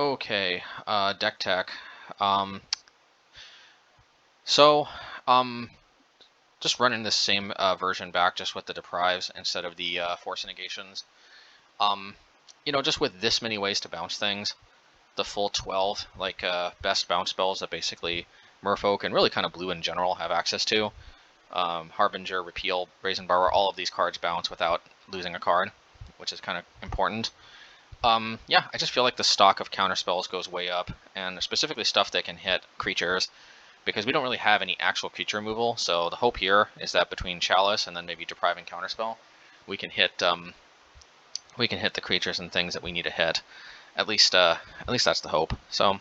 Okay, deck tech. Um, so, um, just running this same version back, just with the deprives instead of the force negations. Um, just with this many ways to bounce things, the full 12, like best bounce spells that basically Merfolk and really kind of blue in general have access to. Harbinger, Repeal, Brazen Borrower, all of these cards bounce without losing a card, which is kind of important. Yeah, I just feel like the stock of counterspells goes way up, and specifically stuff that can hit creatures, because we don't really have any actual creature removal. So the hope here is that between Chalice and then maybe Deprive and Counterspell, we can hit the creatures and things that we need to hit. At least that's the hope. So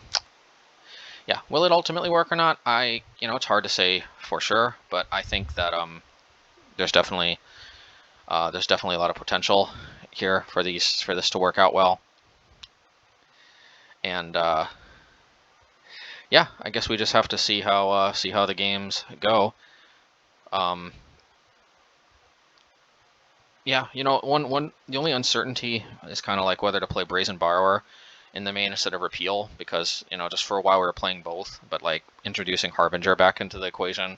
yeah, will it ultimately work or not? It's hard to say for sure, but I think that there's definitely a lot of potential here for this to work out well. And yeah, I guess we just have to see how the games go. Yeah, the only uncertainty is kind of like whether to play Brazen Borrower in the main instead of Repeal, because just for a while we were playing both, but like introducing Harbinger back into the equation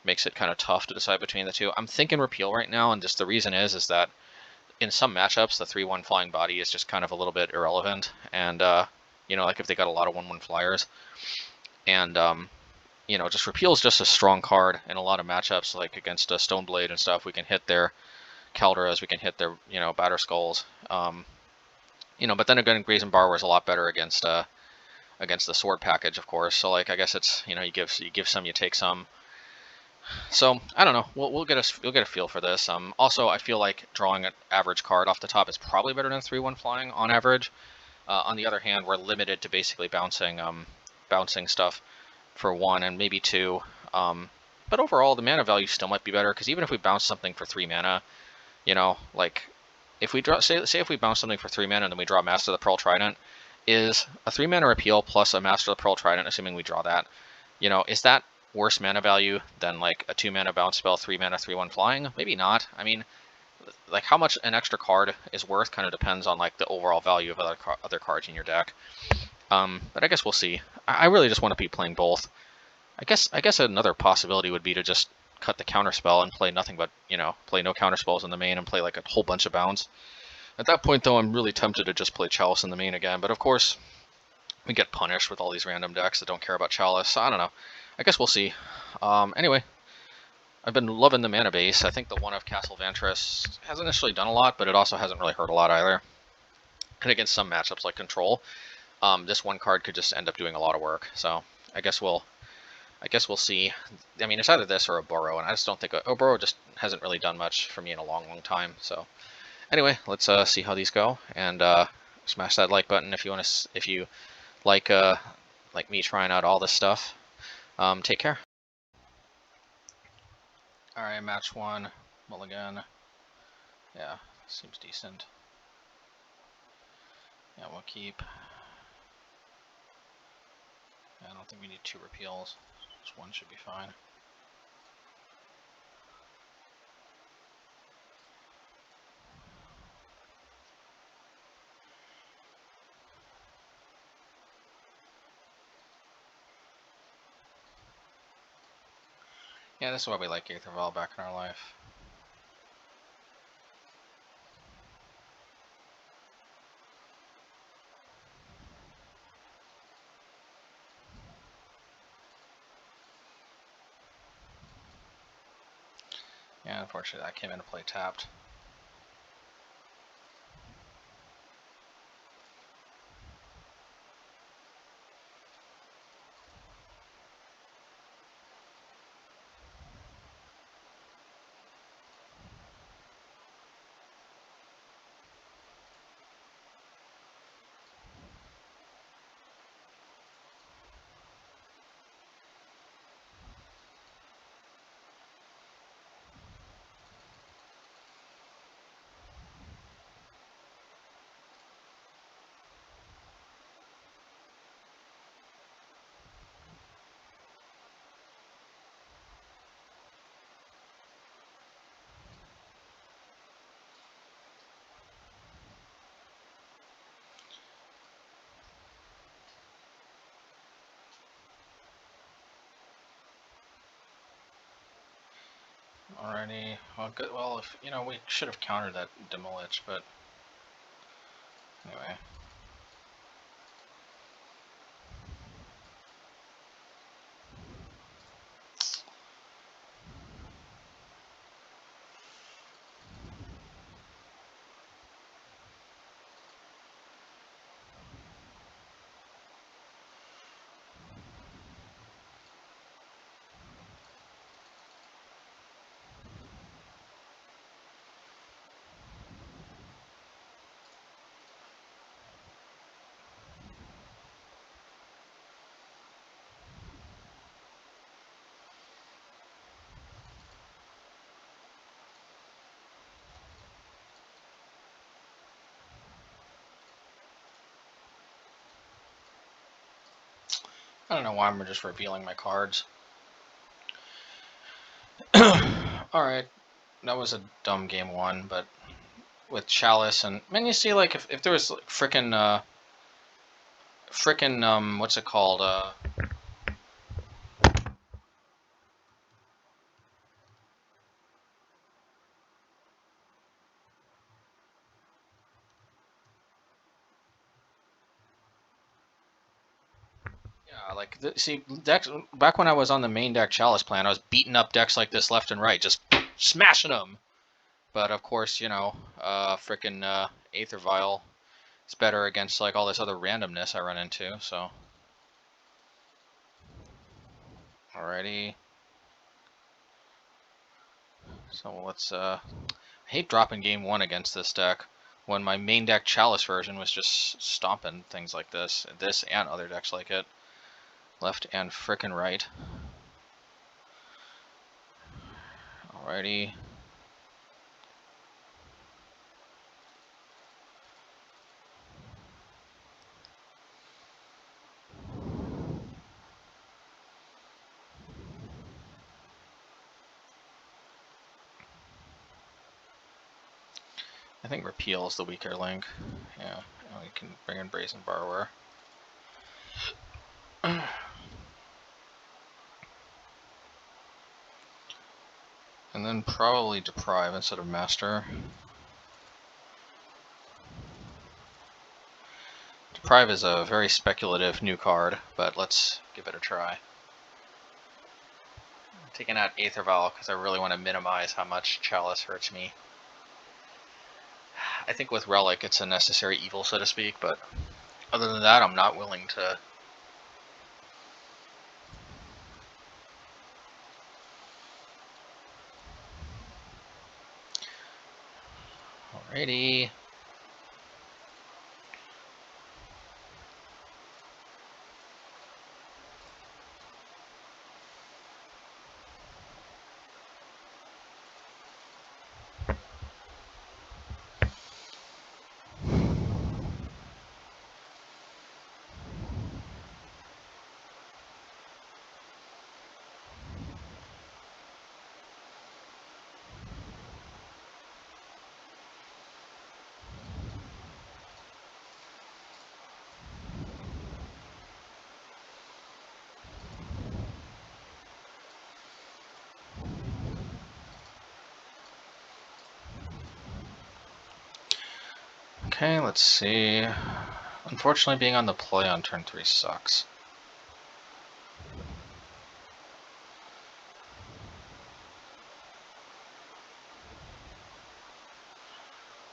makes it kind of tough to decide between the two. I'm thinking Repeal right now, and just the reason is that in some matchups the 3/1 flying body is just kind of a little bit irrelevant, and like if they got a lot of 1/1 flyers, and just Repeal is just a strong card in a lot of matchups, like against a Stoneblade and stuff. We can hit their Calderas, we can hit their Batter Skulls, but then again, Brazen Borrower is a lot better against the sword package, of course. So like I guess it's you give some, you take some. So I don't know. We'll get a feel for this. Also, I feel like drawing an average card off the top is probably better than 3/1 flying on average. On the other hand, we're limited to basically bouncing stuff for 1 and maybe 2. But overall, the mana value still might be better, because even if we bounce something for 3 mana, like if we draw, say if we bounce something for 3 mana and then we draw Master of the Pearl Trident, is a 3 mana Repeal plus a Master of the Pearl Trident, assuming we draw that, is that worse mana value than like a 2 mana bounce spell, 3 mana 3/1 flying? Maybe not. I mean, like how much an extra card is worth kind of depends on like the overall value of other cards in your deck. But I guess we'll see. I really just want to be playing both. I guess another possibility would be to just cut the counterspell and play nothing but, play no counterspells in the main and play like a whole bunch of bounce. At that point, though, I'm really tempted to just play Chalice in the main again, but of course, we get punished with all these random decks that don't care about Chalice, so I don't know. I guess we'll see. Anyway, I've been loving the mana base. I think the 1 of Castle Vantress hasn't necessarily done a lot, but it also hasn't really hurt a lot either. And against some matchups like Control, this one card could just end up doing a lot of work, so I guess we'll see. I mean, it's either this or a Burrow, and I just don't think a Burrow just hasn't really done much for me in a long time. So anyway, let's see how these go, and smash that like button if you like me trying out all this stuff. Take care. All right, match 1, mulligan. Yeah, seems decent. Yeah, we'll keep. I don't think we need 2 repeals. Just 1 should be fine. Yeah, this is why we like Aether Vial back in our life. Yeah, unfortunately that came into play tapped. Alrighty. Well, good. Well, if you know, we should have countered that Demolich, but anyway. I don't know why I'm just revealing my cards. Alright, that was a dumb game one, but with Chalice and... Man, you see, like, if there was, like, frickin', what's it called, yeah, like, see, decks, back when I was on the main deck Chalice plan, I was beating up decks like this left and right, just smashing them. But, of course, you know, Aether Vial is better against, like, all this other randomness I run into, so... Alrighty. So let's, I hate dropping game one against this deck when my main deck Chalice version was just stomping things like this and other decks like it. Left and frickin' right. Alrighty. I think Repeal is the weaker link. Yeah, we can bring in Brazen Borrower. And then probably Deprive instead of Master. Deprive is a very speculative new card, but let's give it a try. I'm taking out Aether Vial because I really want to minimize how much Chalice hurts me. I think with Relic it's a necessary evil, so to speak, but other than that I'm not willing to... Alrighty. Okay, let's see. Unfortunately, being on the play on turn 3 sucks.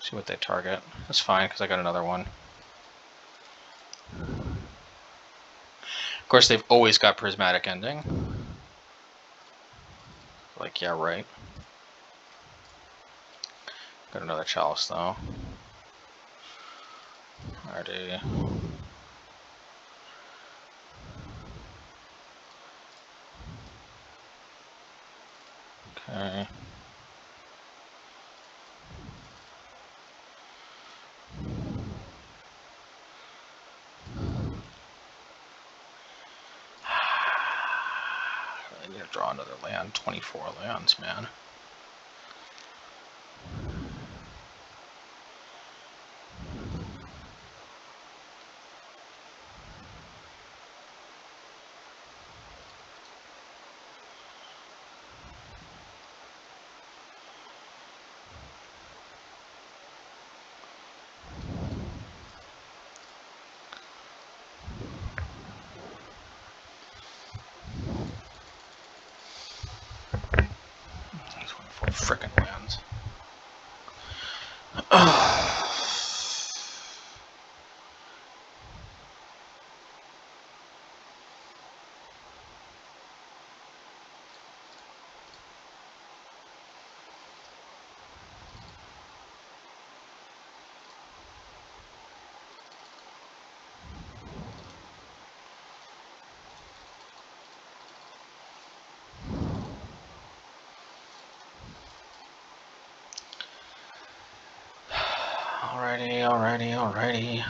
See what they target. That's fine, because I got another one. Of course, they've always got Prismatic Ending. Like, yeah, right. Got another Chalice, though. Alrighty. Okay. I need to draw another land. 24 lands, man. frickin' lands. Alrighty.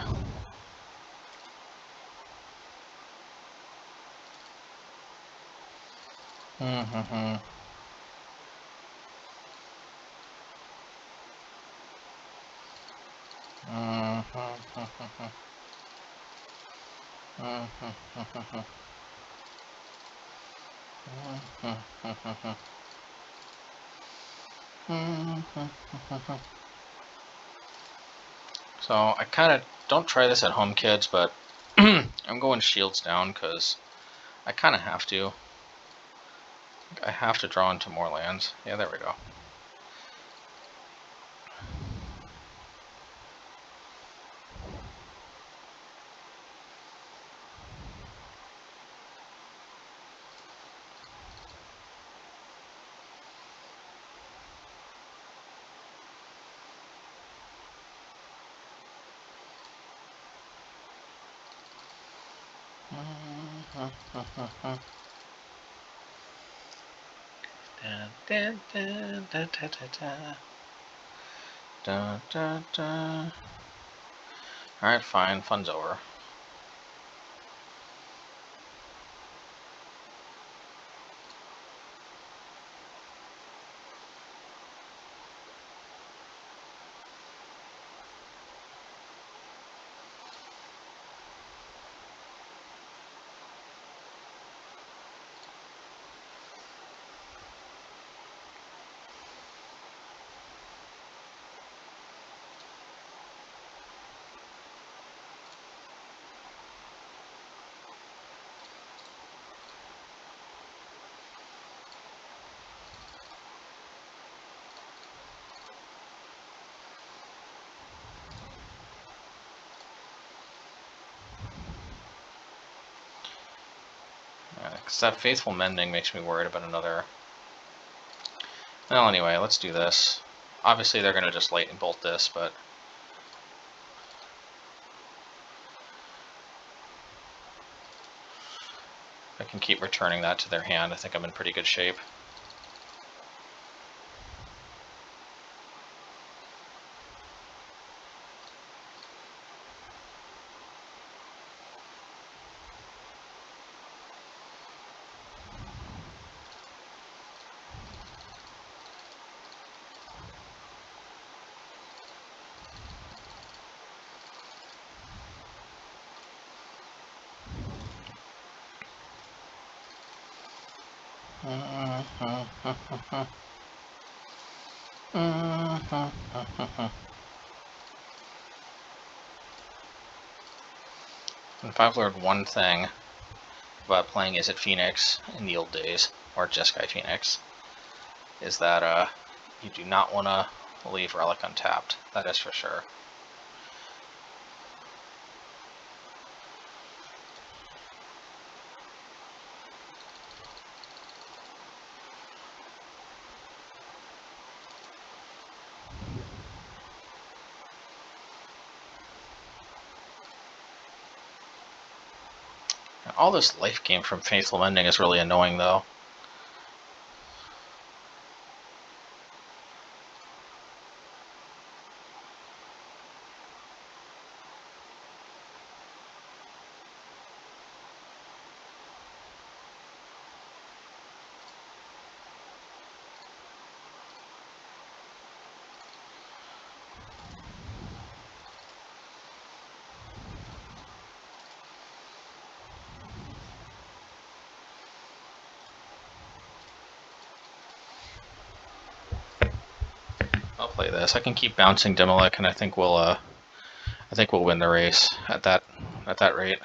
So I kind of don't try this at home, kids, but I'm going shields down because I kind of have to. I have to draw into more lands. Yeah, there we go. Alright, fine. Fun's over. Because that Faithful Mending makes me worried about another... Well, anyway, let's do this. Obviously, they're going to just lightning bolt this, but... I can keep returning that to their hand. I think I'm in pretty good shape. If I've learned one thing about playing Islet Phoenix in the old days, or Jeskai Phoenix, is that you do not want to leave Relic untapped. That is for sure. All this life gain from Faithful Mending is really annoying, though. I'll play this. I can keep bouncing Demolic, and I think we'll win the race at that rate.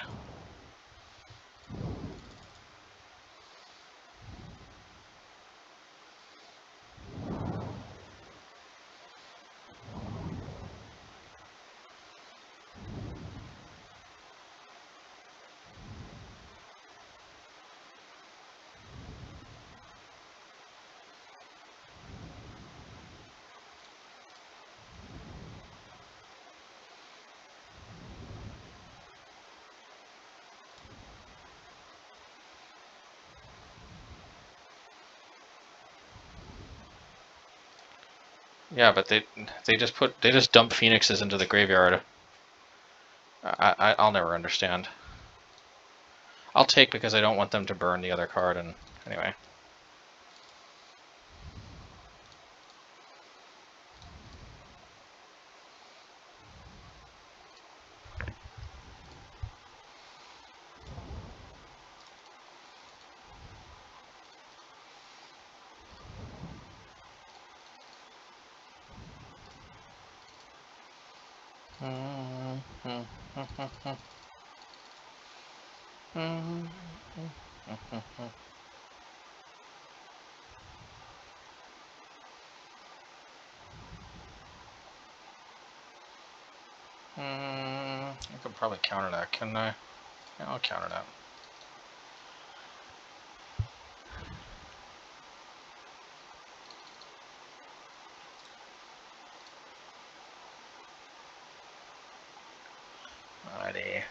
Yeah, but they just dump phoenixes into the graveyard. I'll never understand. I'll take because I don't want them to burn the other card, and anyway. I could probably counter that, couldn't I? Yeah, I'll counter that. Alrighty.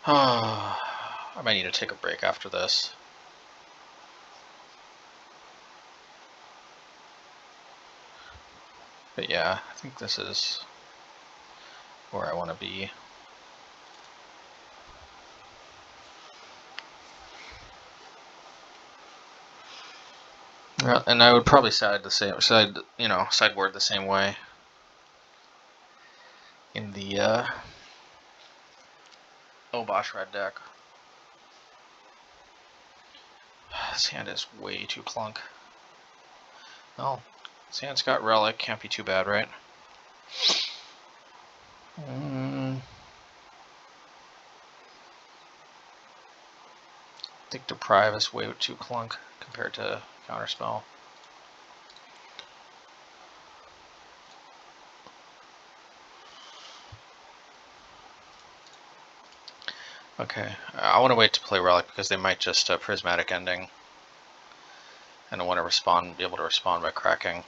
I might need to take a break after this. But yeah, I think this is where I want to be. Yeah, and I would probably sideboard the same way in the Obosh red deck. This hand is way too clunk. Well, this hand's got Relic, can't be too bad, right? I think Deprive is way too clunk compared to Counterspell. Okay, I want to wait to play Relic because they might just Prismatic Ending. And I want to be able to respond by cracking.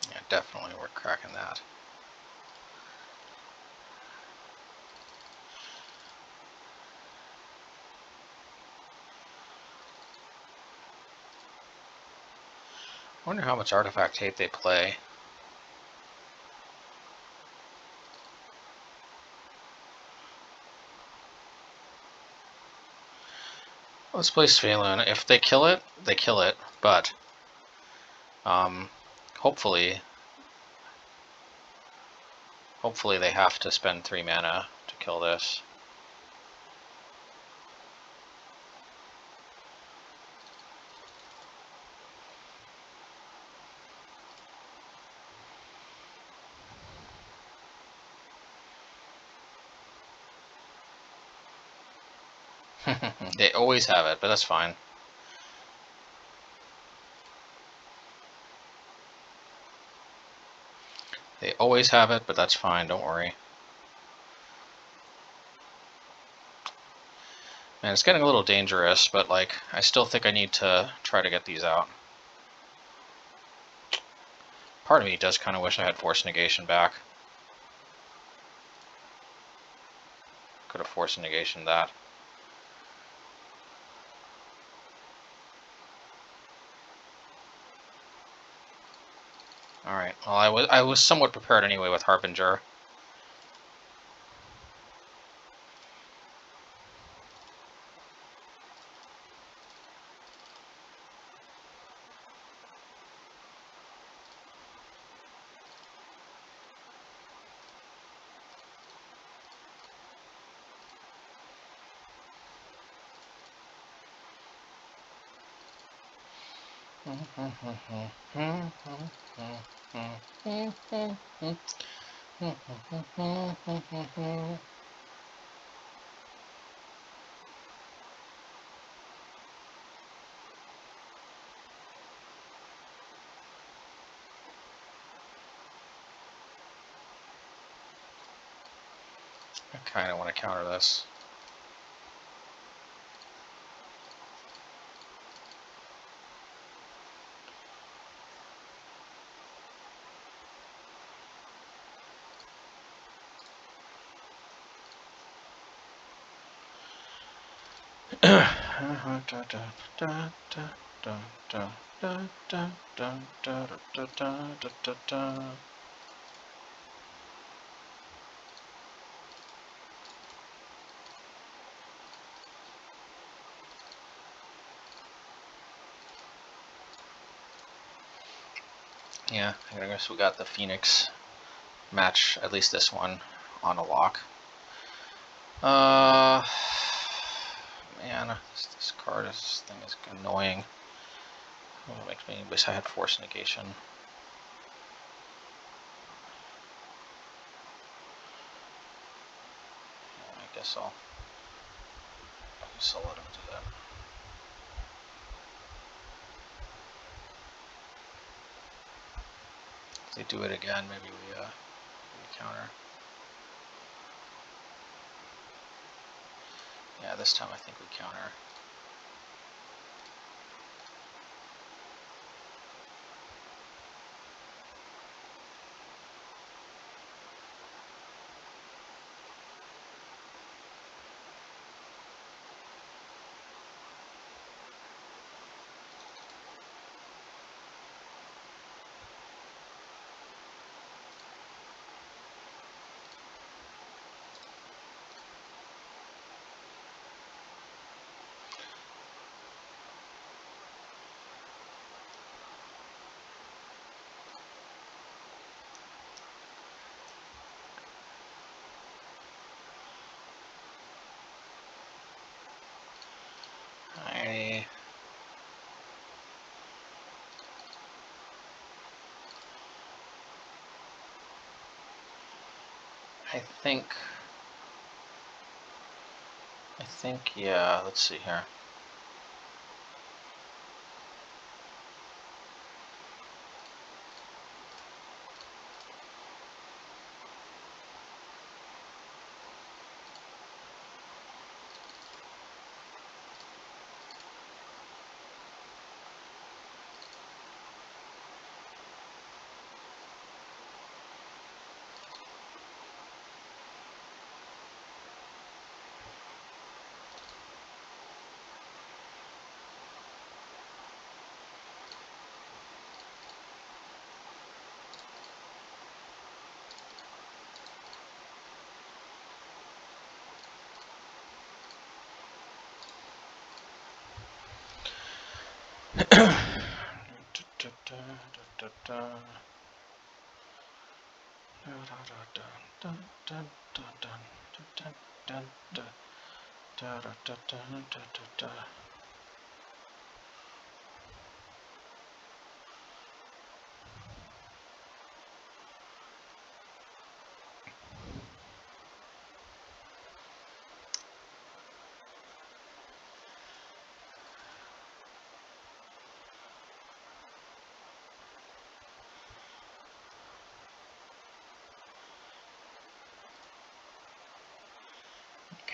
Yeah, definitely we're cracking that. I wonder how much Artifact Hate they play. Let's play Svalun. If they kill it, they kill it, but hopefully they have to spend 3 mana to kill this. They always have it, but that's fine. They always have it, but that's fine, don't worry. Man, it's getting a little dangerous, but like, I still think I need to try to get these out. Part of me does kind of wish I had Force Negation back. Could have Force Negation that. Alright, well I was somewhat prepared anyway with Harbinger. I kind of want to counter this. Yeah, I guess we got the Phoenix match, at least this one, on a lock. Man, this card, this thing is annoying. It makes me wish I had Force Negation. I guess I'll let him do that. If they do it again, maybe we counter. Yeah, this time I think we counter. I think, yeah, let's see here.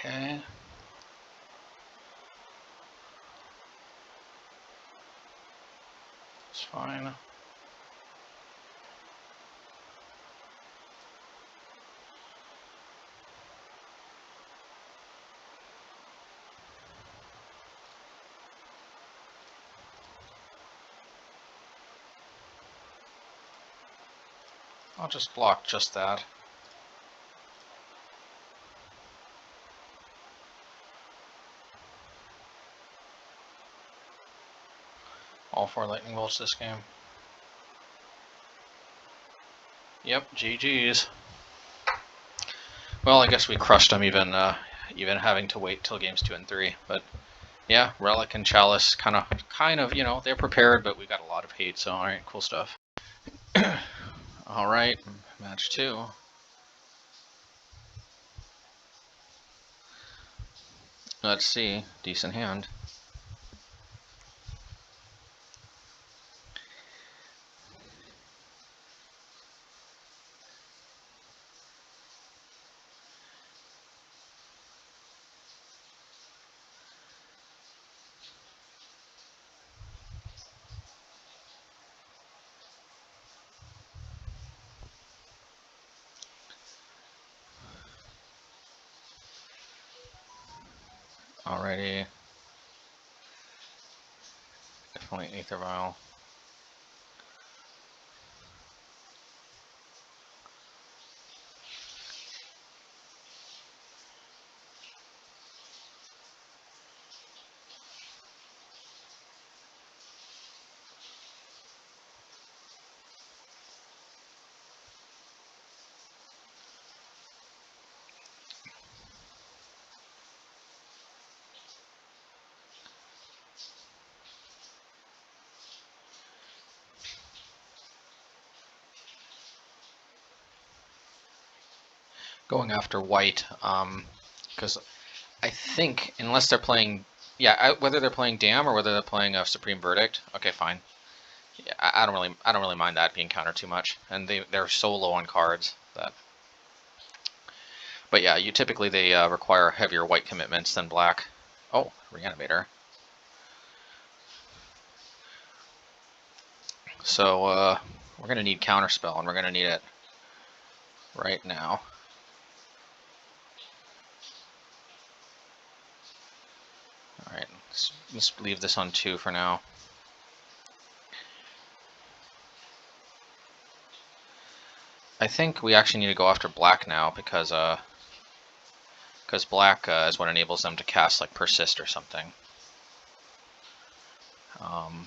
Okay. It's fine. I'll just block just that. All 4 lightning bolts this game. Yep, GG's. Well, I guess we crushed them even having to wait till games 2 and 3. But yeah, Relic and Chalice kind of, you know, they're prepared, but we got a lot of hate. So all right, cool stuff. All right, match 2. Let's see, decent hand. Alrighty. Definitely Aether Vial. Going after white, because I think unless they're playing, yeah, whether they're playing Dam or whether they're playing a Supreme Verdict, okay, fine. Yeah, I don't really mind that being countered too much, and they're so low on cards that. But yeah, you typically they require heavier white commitments than black. Oh, Reanimator. So we're gonna need Counterspell, and we're gonna need it right now. All right, let's leave this on 2 for now. I think we actually need to go after black now because black is what enables them to cast like Persist or something. In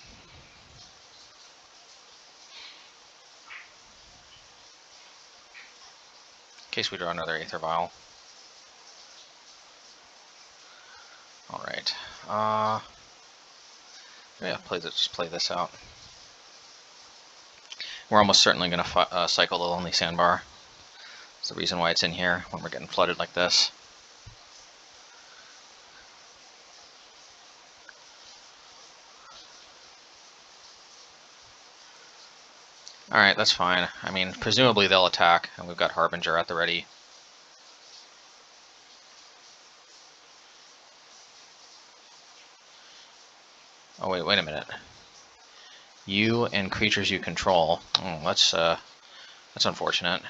case we draw another Aether Vial. All right. Yeah, just play this out. We're almost certainly going to cycle the Lonely Sandbar. That's the reason why it's in here when we're getting flooded like this. Alright, that's fine. I mean, presumably they'll attack, and we've got Harbinger at the ready. Oh, wait a minute. You and creatures you control. Oh, that's unfortunate.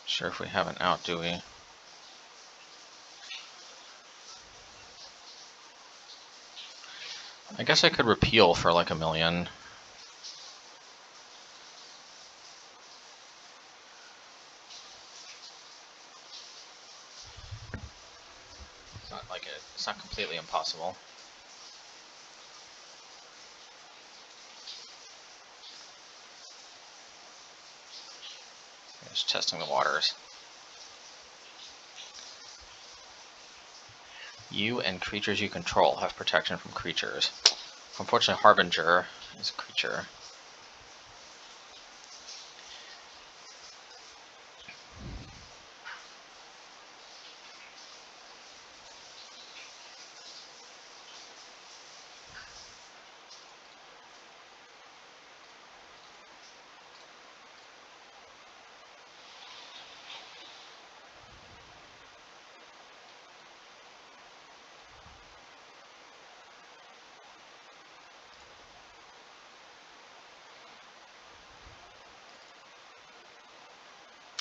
Sure if we have an out, do we? I guess I could repeal for like 1,000,000. It's not completely impossible. Just testing the waters. You and creatures you control have protection from creatures. Unfortunately, Harbinger is a creature.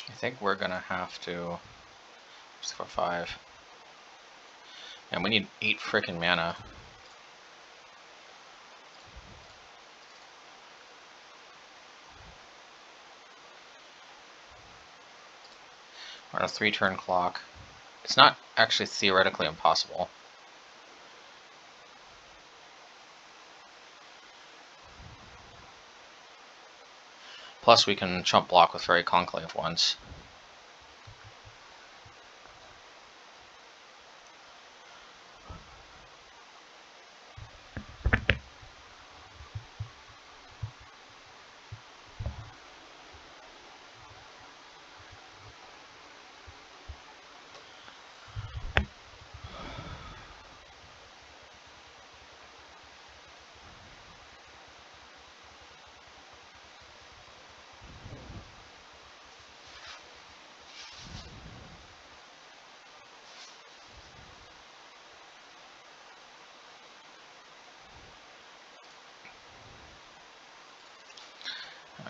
I think we're gonna have to just for 5. And we need 8 frickin' mana. We're on a 3-turn clock. It's not actually theoretically impossible. Plus we can chump block with Faerie Conclave once.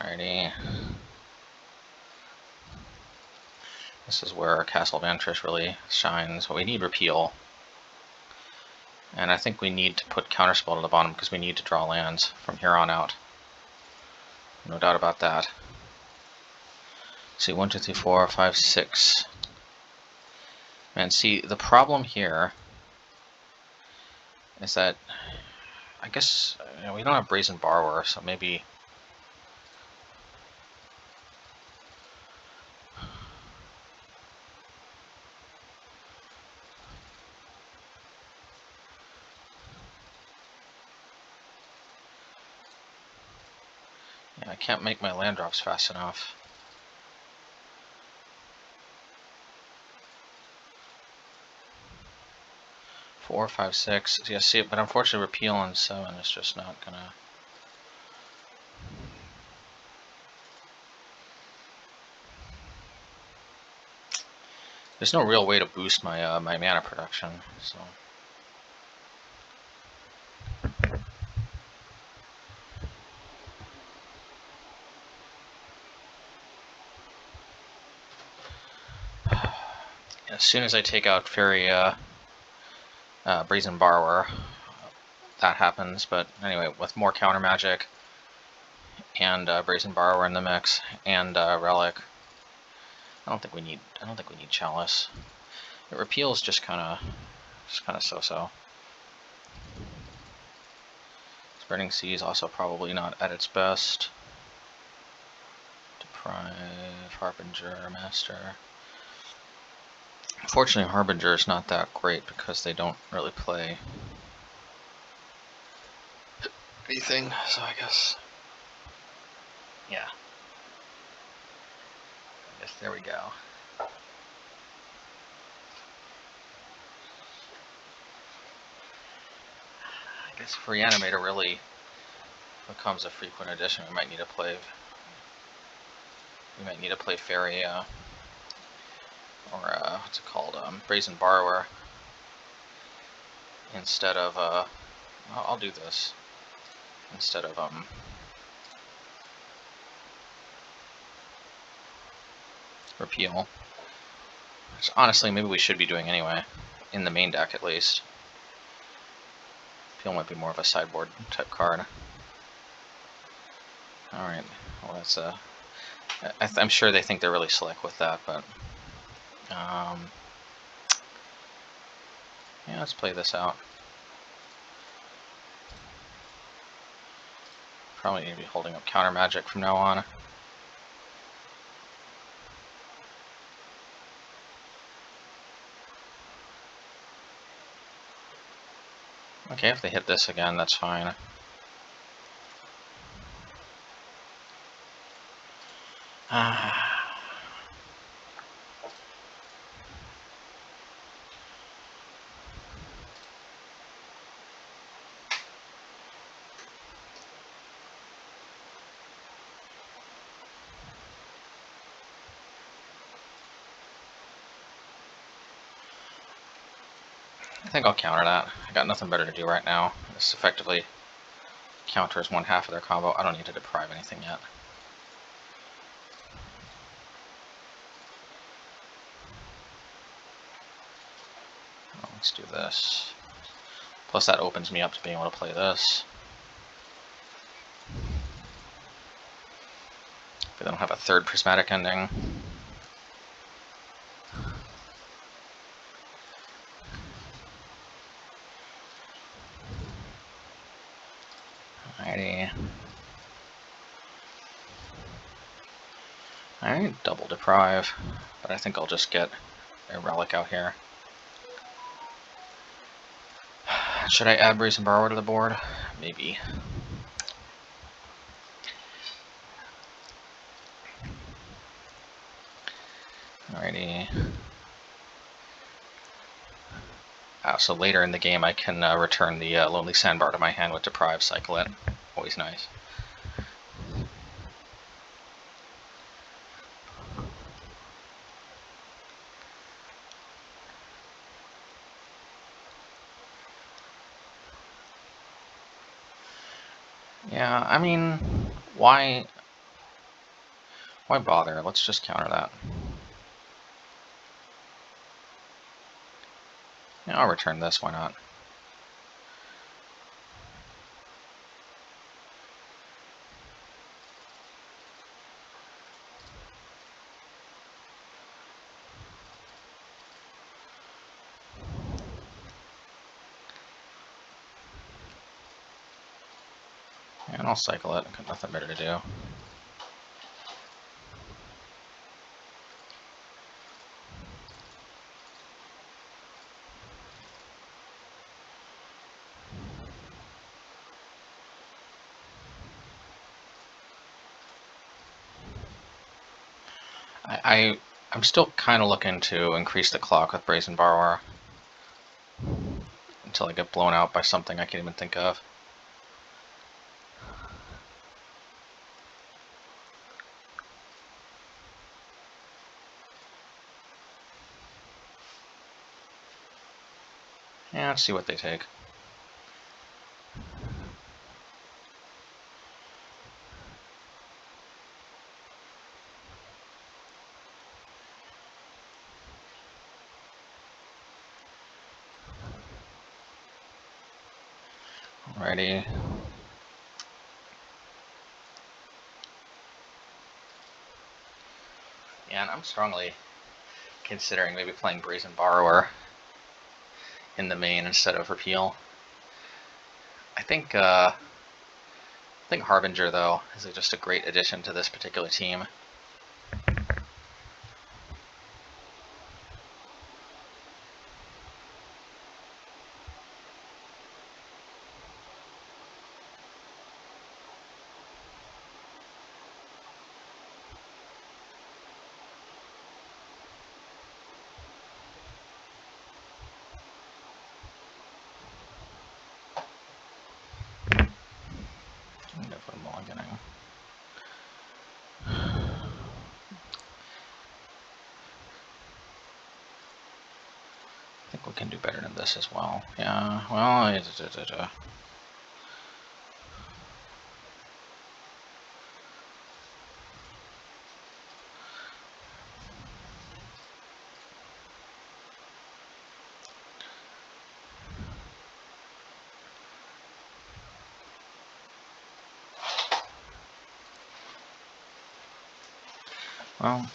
Alrighty. This is where Castle Vantress really shines. We need repeal. And I think we need to put Counterspell to the bottom because we need to draw lands from here on out. No doubt about that. See, 1, 2, 3, 4, 5, 6. And see, the problem here is that I guess we don't have Brazen Borrower, so maybe. Yeah, I can't make my land drops fast enough. Four, 5, 6. Yeah, see, but unfortunately, repeal on 7 is just not gonna. There's no real way to boost my my mana production, so. As soon as I take out Faerie Brazen Borrower, that happens. But anyway, with more counter magic and Brazen Borrower in the mix and Relic, I don't think we need Chalice. It repeals just kind of so-so. Spreading Sea is also probably not at its best. Deprive, Harbinger, Master. Unfortunately, Harbinger is not that great because they don't really play anything, so I guess, yeah. I guess there we go. I guess if Reanimator really becomes a frequent addition, we might need to play Faerie, or what's it called, Brazen Borrower, instead of, I'll do this, instead of, repeal. Which honestly, maybe we should be doing anyway, in the main deck at least. Repeal might be more of a sideboard type card. Alright, well that's, I'm sure they think they're really slick with that, but, yeah, let's play this out. Probably need to be holding up counter magic from now on. Okay, if they hit this again, that's fine. I think I'll counter that. I got nothing better to do right now. This effectively counters 1/2 of their combo. I don't need to deprive anything yet. Well, let's do this. Plus that opens me up to being able to play this. But they don't have a third prismatic ending. Alrighty. Alright, double deprive. But I think I'll just get a relic out here. Should I add Brazen Borrower to the board? Maybe. Alrighty. So later in the game I can return the Lonely Sandbar to my hand with Deprive, cycle it. Always nice. Yeah, I mean, why Why bother? Let's just counter that. Yeah, I'll return this, why not? And I'll cycle it, got nothing better to do. I'm still kind of looking to increase the clock with Brazen Borrower until I get blown out by something I can't even think of. Yeah, let's see what they take. Alrighty. Yeah, and I'm strongly considering maybe playing Brazen Borrower in the main instead of Repeal. I think Harbinger, though, is just a great addition to this particular team. I think we can do better than this as well. Yeah, well, well,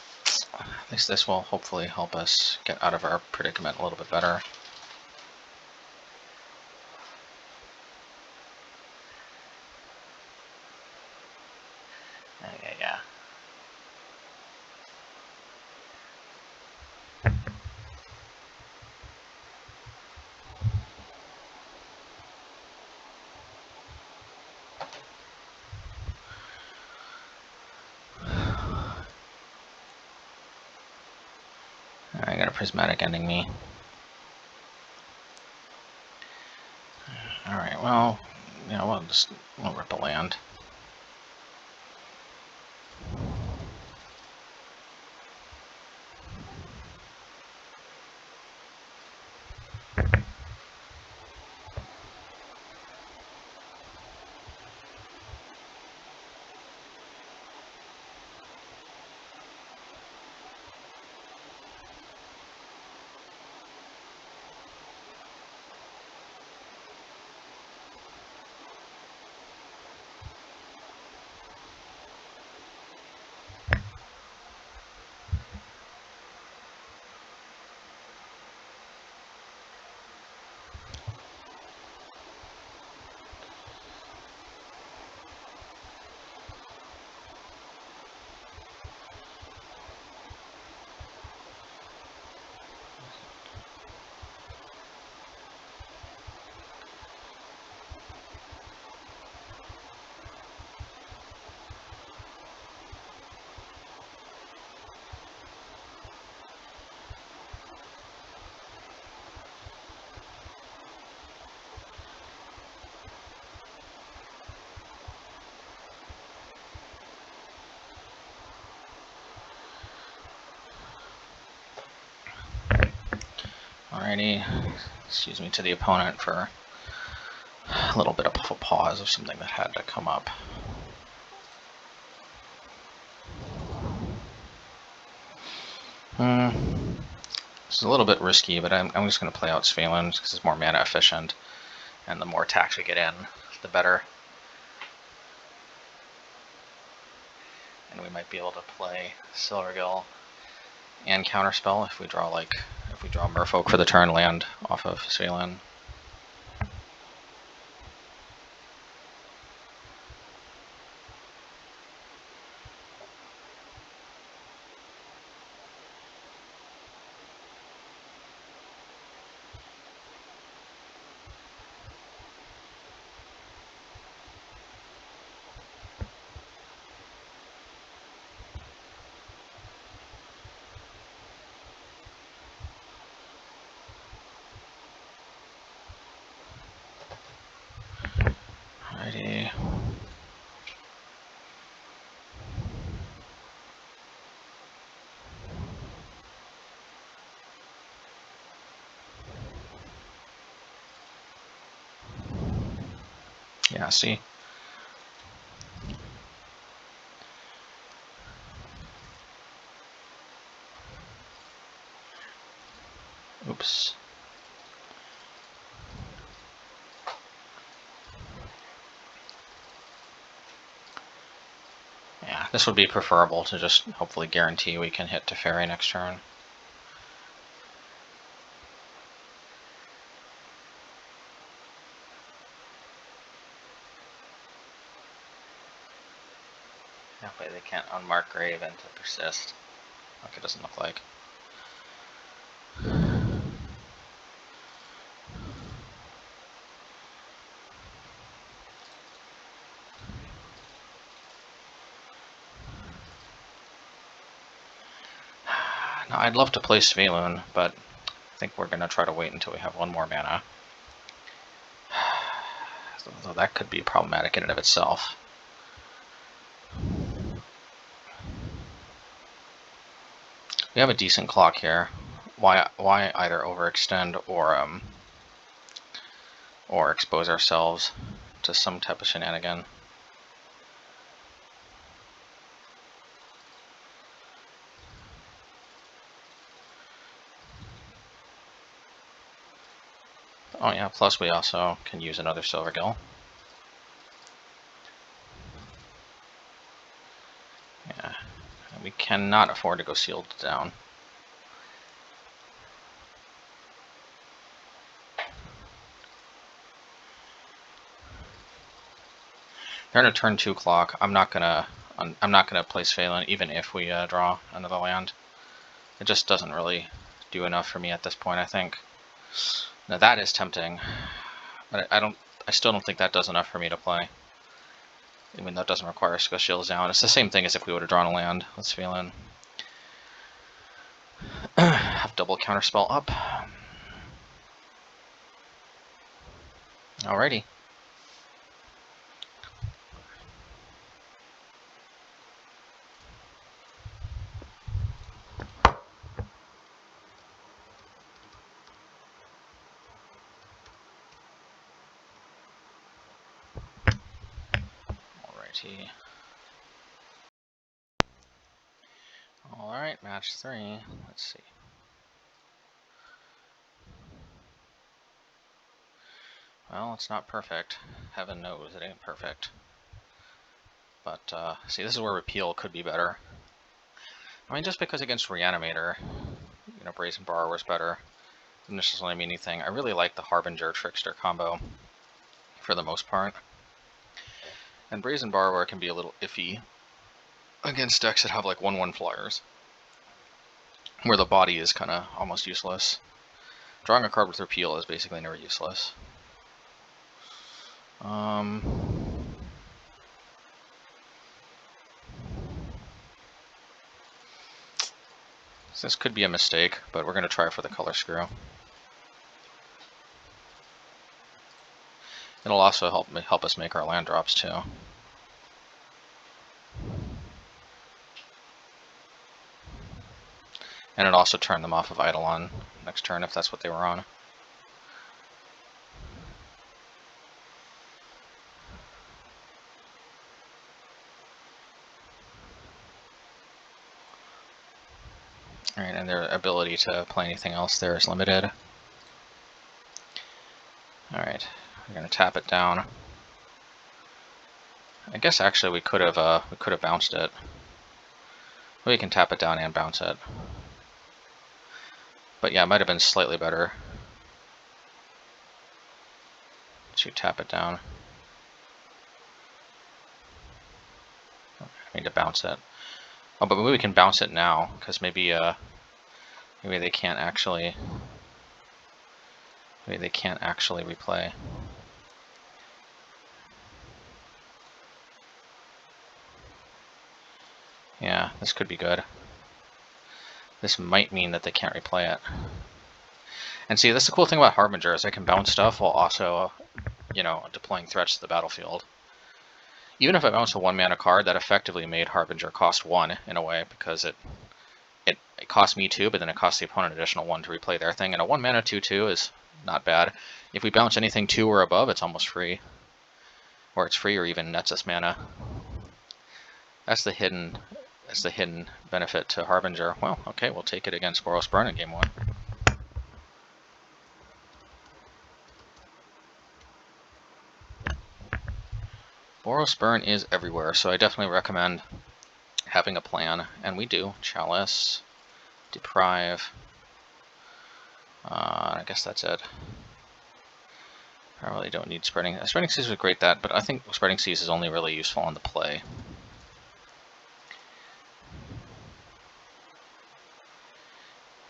at least this will hopefully help us get out of our predicament a little bit better. Yeah. I got a prismatic ending me. Alright, well, yeah, we'll rip a land. Alrighty, excuse me to the opponent for a little bit of a pause of something that had to come up. It's a little bit risky, but I'm just going to play out Svalin because it's more mana efficient, and the more attacks we get in, the better. And we might be able to play Silvergill and Counterspell if we draw Merfolk for the turn land off of Svalin. Alrighty. Yeah, see? Oops. Yeah, this would be preferable to just hopefully guarantee we can hit Teferi next turn. That way they can't unmark Grave and to persist. Like it doesn't look like. Now, I'd love to play Svalin, but I think we're going to try to wait until we have one more mana. Though that could be problematic in and of itself. We have a decent clock here. Why either overextend or expose ourselves to some type of shenanigan? Oh yeah, plus we also can use another Silvergill. Yeah, we cannot afford to go sealed down. They're in a turn 2 clock. I'm not gonna play Phelan even if we draw another land. It just doesn't really do enough for me at this point, I think. Now that is tempting, but I still don't think that does enough for me to play. Even though it doesn't require us to go shields down. It's the same thing as if we would have drawn a land. Let's feel in. Have double counterspell up. Alrighty. Alrighty. Alright, match 3. Let's see. Well, it's not perfect. Heaven knows it ain't perfect. But, see, this is where Repeal could be better. I mean, just because against Reanimator, you know, Brazen Borrower is better doesn't necessarily mean anything. I really like the Harbinger Trickster combo for the most part. And Brazen Borrower can be a little iffy against decks that have like 1/1 flyers, where the body is kind of almost useless. Drawing a card with Repeal is basically never useless. This could be a mistake, but we're going to try for the color screw. It'll also help us make our land drops too. And it also turned them off of Eidolon next turn if that's what they were on. Alright, and their ability to play anything else there is limited. Alright, we're gonna tap it down. I guess actually we could have bounced it. We can tap it down and bounce it. But yeah, it might have been slightly better to tap it down. I mean to bounce it. Oh, but maybe we can bounce it now, because maybe maybe they can't actually replay. Yeah, this could be good. This might mean that they can't replay it. And see, that's the cool thing about Harbinger, is I can bounce stuff while also, you know, deploying threats to the battlefield. Even if I bounce a 1-mana card, that effectively made Harbinger cost 1 in a way, because it cost me 2, but then it costs the opponent additional 1 to replay their thing, and a 1-mana 2/2 is not bad. If we bounce anything 2 or above, it's almost free. Or it's free or even nets us mana. That's the hidden benefit to Harbinger. Well, okay, we'll take it against Boros Burn in game 1. Boros Burn is everywhere, so I definitely recommend having a plan, and we do. Chalice, Deprive, I guess that's it. I really don't need Spreading. Spreading Seas is great but I think Spreading Seas is only really useful on the play.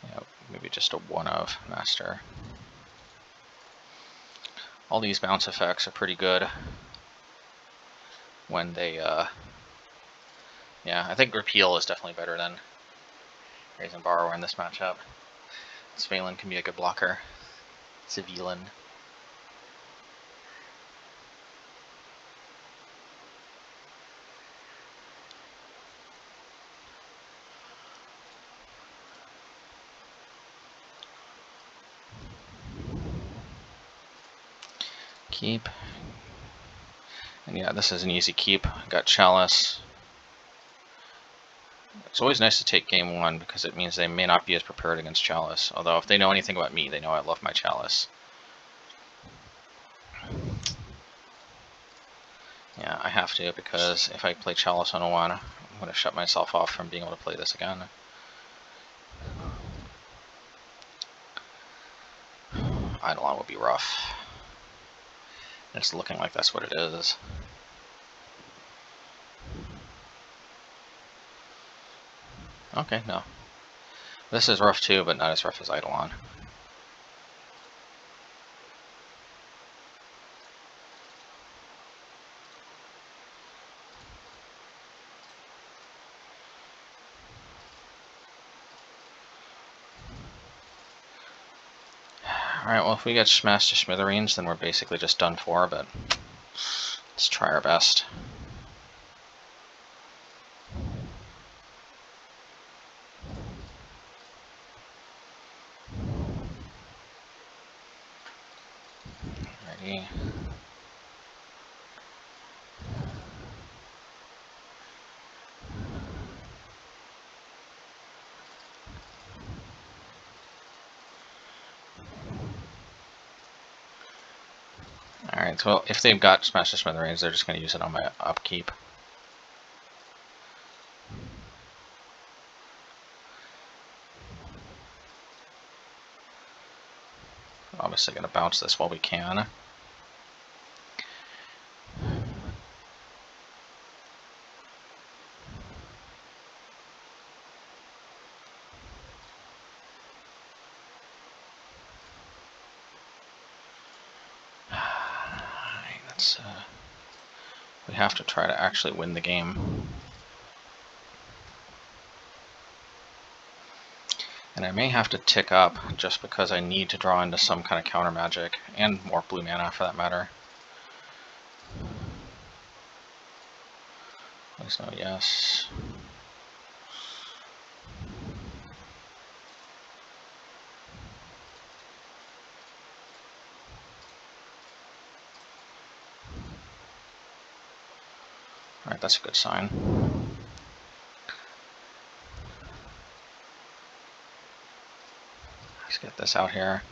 Yeah, maybe just a 1-of Master. All these bounce effects are pretty good when they, yeah, I think Repeal is definitely better than Raise and Borrower in this matchup. Svalin can be a good blocker. Civilan. Keep. And yeah, this is an easy keep. Got Chalice. It's always nice to take game 1 because it means they may not be as prepared against Chalice. Although if they know anything about me, they know I love my Chalice. Yeah, I have to, because if I play Chalice on a 1, I'm going to shut myself off from being able to play this again. Eidolon would be rough. It's looking like that's what it is. Okay, no. This is rough too, but not as rough as Eidolon. Alright, well if we get smashed to smithereens, then we're basically just done for, but let's try our best. Ready. Alright, so if they've got Smash to Smithereens, they're just going to use it on my upkeep. Obviously going to bounce this while we can. We have to try to actually win the game. And I may have to tick up just because I need to draw into some kind of counter magic, and more blue mana for that matter. Please no yes. Alright, that's a good sign. this out here.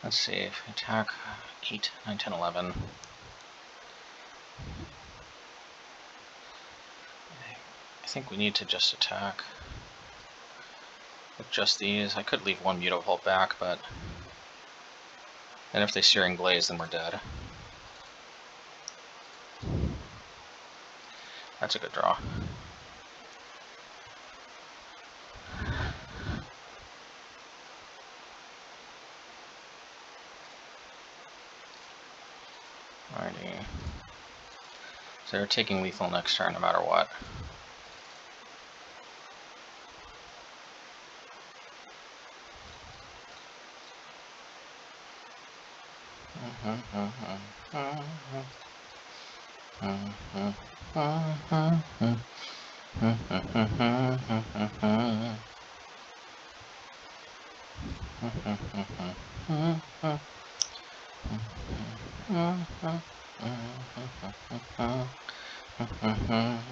Let's see, if we attack 8, 9, 10, 11. I think we need to just attack with just these. I could leave one Mutavault back, but then if they Searing Blaze, then we're dead. That's a good draw. Alrighty. So they're taking lethal next turn no matter what.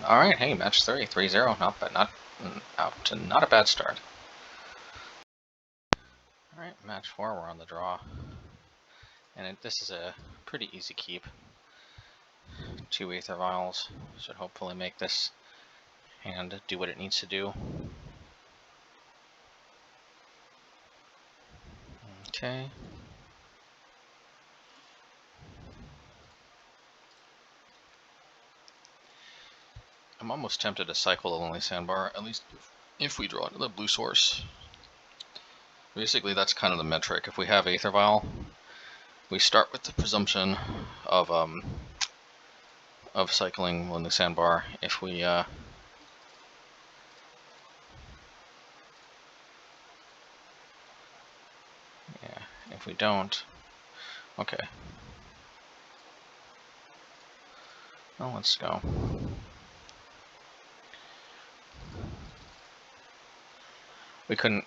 Alright, hey, match 3, 3-0. Not a bad start. Alright, match 4, we're on the draw. And this is a pretty easy keep. 2 Aether Vials should hopefully make this hand do what it needs to do. Okay. I'm almost tempted to cycle the Lonely Sandbar, at least if we draw the blue source. Basically, that's kind of the metric. If we have Aether Vial, we start with the presumption of cycling Lonely Sandbar. If we yeah, if we don't, okay. Well, let's go. We couldn't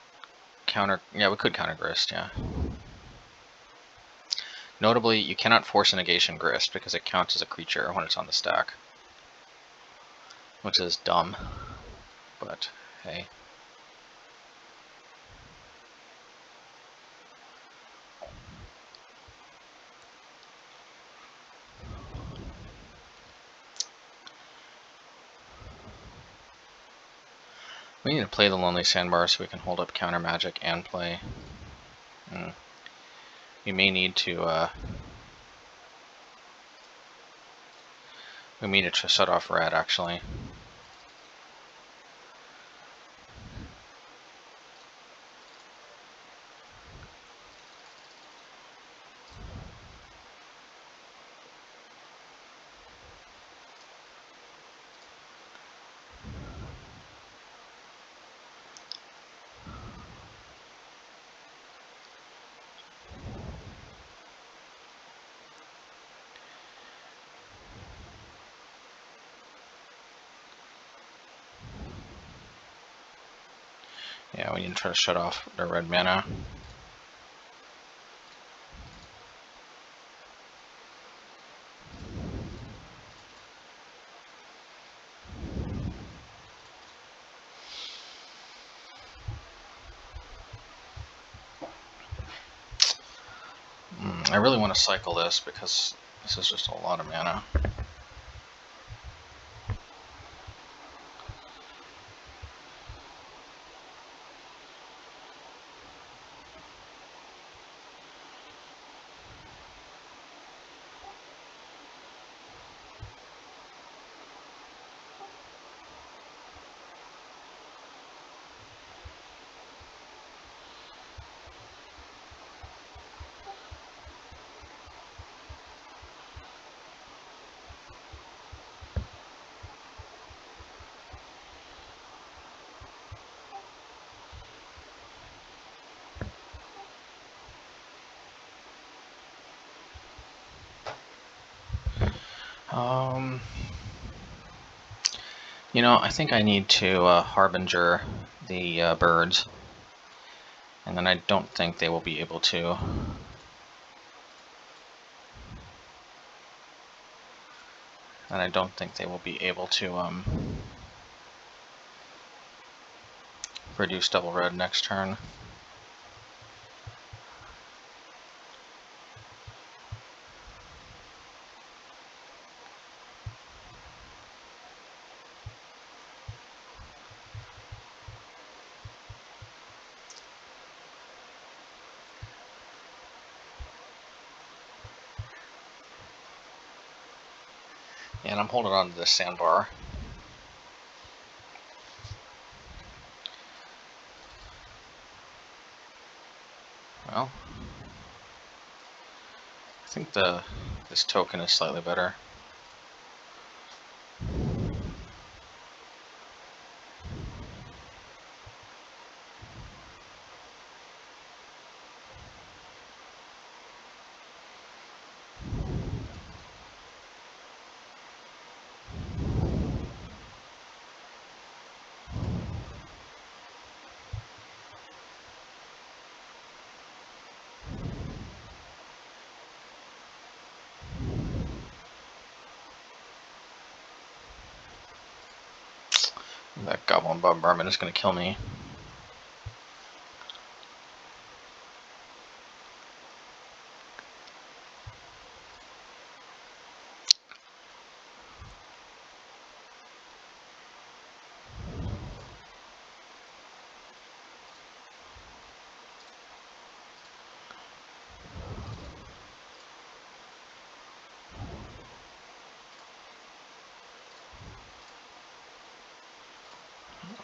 counter, yeah, we could counter Grist, yeah. Notably, you cannot force a negation Grist because it counts as a creature when it's on the stack. Which is dumb, but hey. We need to play the Lonely Sandbar so we can hold up counter magic and play. We may need to shut off red actually. Yeah, we need to try to shut off the red mana. I really want to cycle this because this is just a lot of mana. You know, I think I need to Harbinger the birds. And then I don't think they will be able to. And I don't think they will be able to produce double red next turn. And I'm holding on to this Sandbar. Well, I think this token is slightly better. That Goblin Bombardment is going to kill me.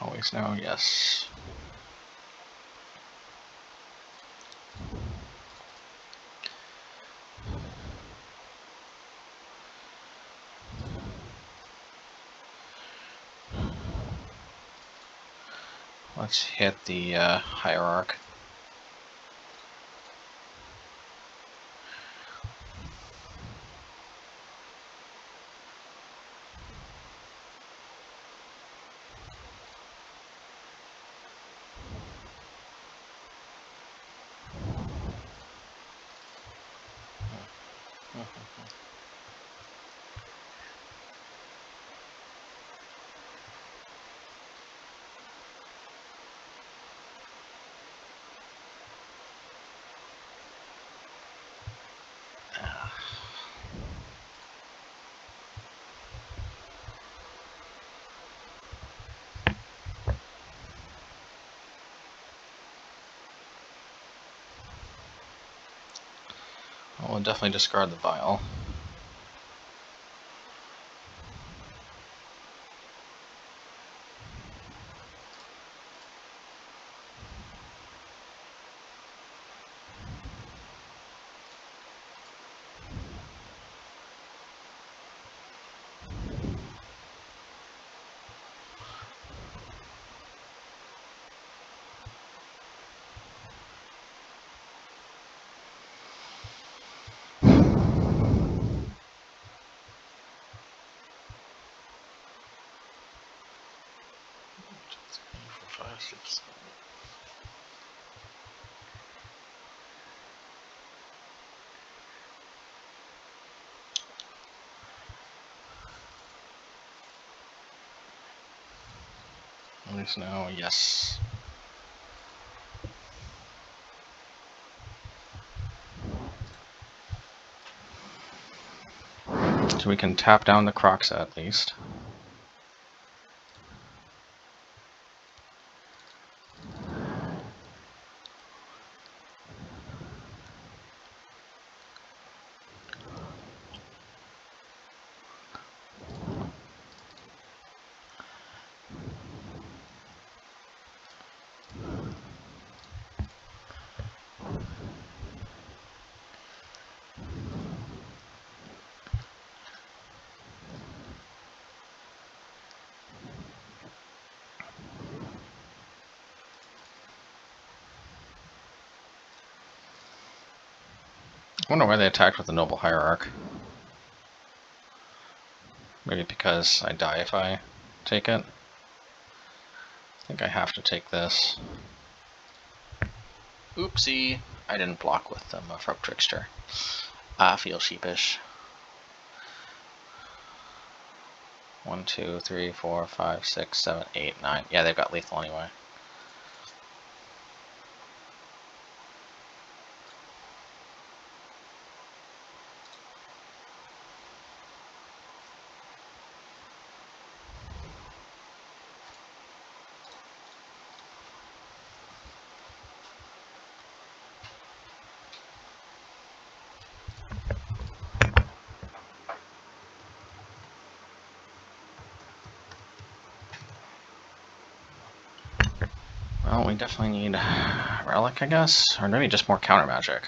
Always now, yes. Let's hit the Hierarch. We'll definitely discard the Vial. At least now, yes. So we can tap down the Crocs at least. I wonder why they attacked with the Noble Hierarch. Maybe because I die if I take it. I think I have to take this. Oopsie, I didn't block with the Merfolk Trickster. I feel sheepish. 1, 2, 3, 4, 5, 6, 7, 8, 9. Yeah, they've got lethal anyway. Well, we definitely need Relic, I guess, or maybe just more counter magic.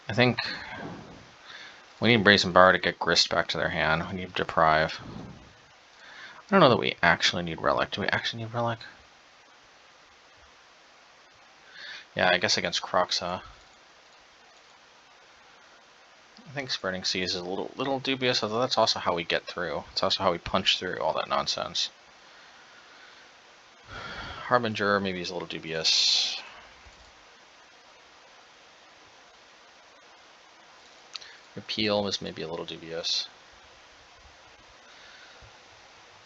I think we need Brazen Bar to get Grist back to their hand. We need Deprive. I don't know that we actually need Relic. Do we actually need Relic? Yeah, I guess against Croxa. I think Spreading Seas is a little dubious, although that's also how we get through. It's also how we punch through all that nonsense. Harbinger maybe is a little dubious. Repeal is maybe a little dubious.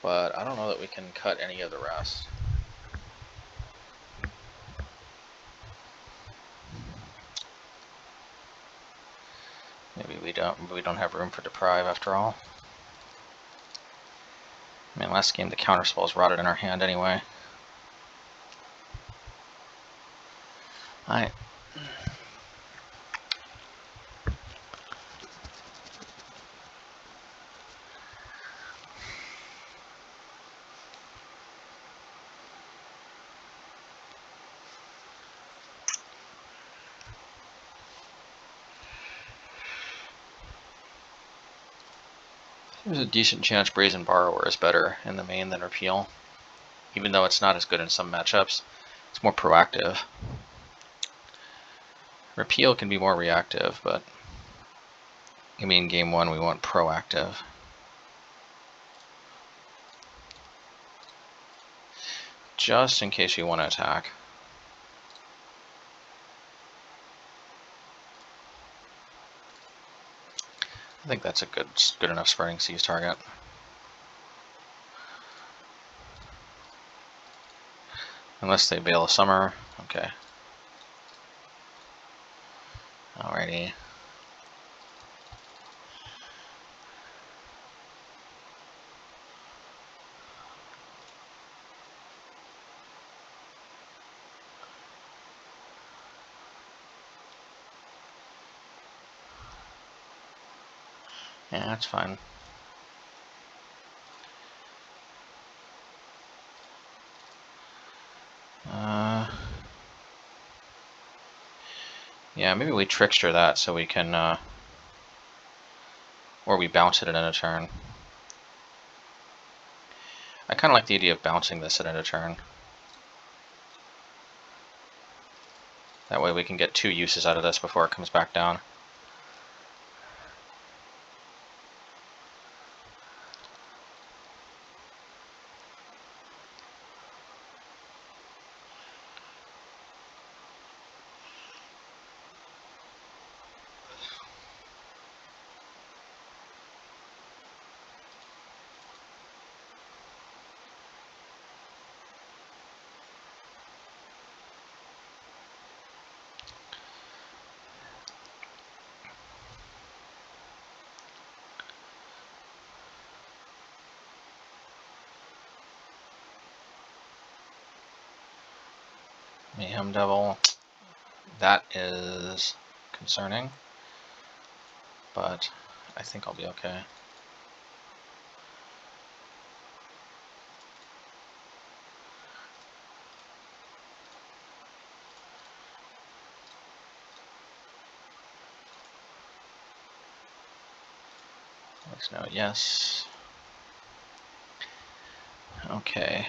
But I don't know that we can cut any of the rest. Maybe we don't have room for Deprive after all. I mean, last game the Counterspells rotted in our hand anyway. Alright. There's a decent chance Brazen Borrower is better in the main than Repeal. Even though it's not as good in some matchups, it's more proactive. Repeal can be more reactive, but I mean, game one we want proactive. Just in case you want to attack. I think that's a good enough Spreading Seas target. Unless they Veil of Summer. Okay. Alrighty. Yeah, that's fine. Yeah, maybe we Trickster that so we can, or we bounce it at end of turn. I kind of like the idea of bouncing this at end of turn. That way we can get 2 uses out of this before it comes back down. Mayhem Devil. That is concerning, but I think I'll be okay. Let's know yes. Okay.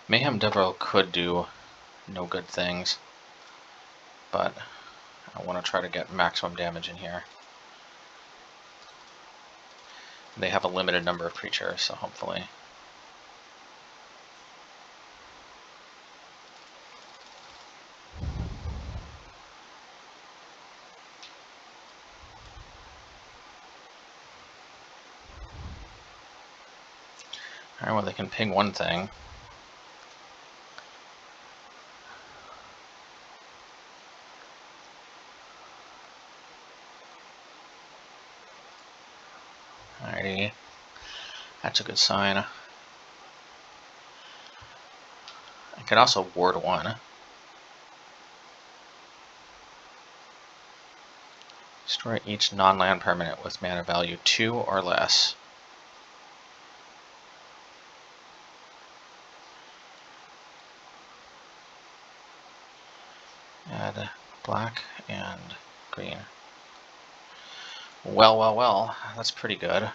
Mayhem Devil could do no good things, but I want to try to get maximum damage in here. They have a limited number of creatures, so hopefully. Alright, well, they can ping one thing. Alrighty. That's a good sign. I could also ward one. Destroy each non-land permanent with mana value 2 or less. Add black and green. Well, well, well. That's pretty good.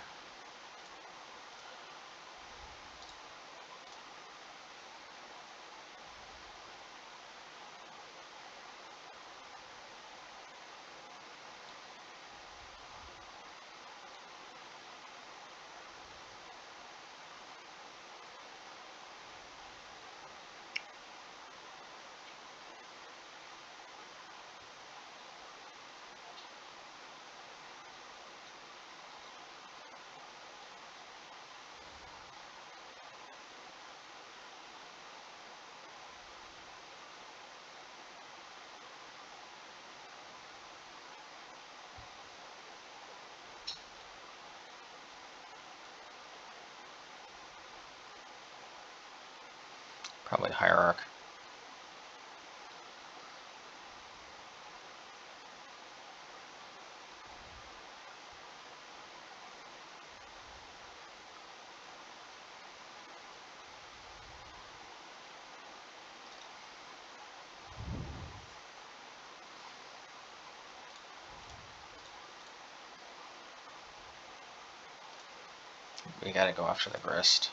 Probably Hierarch. We gotta go after the grist.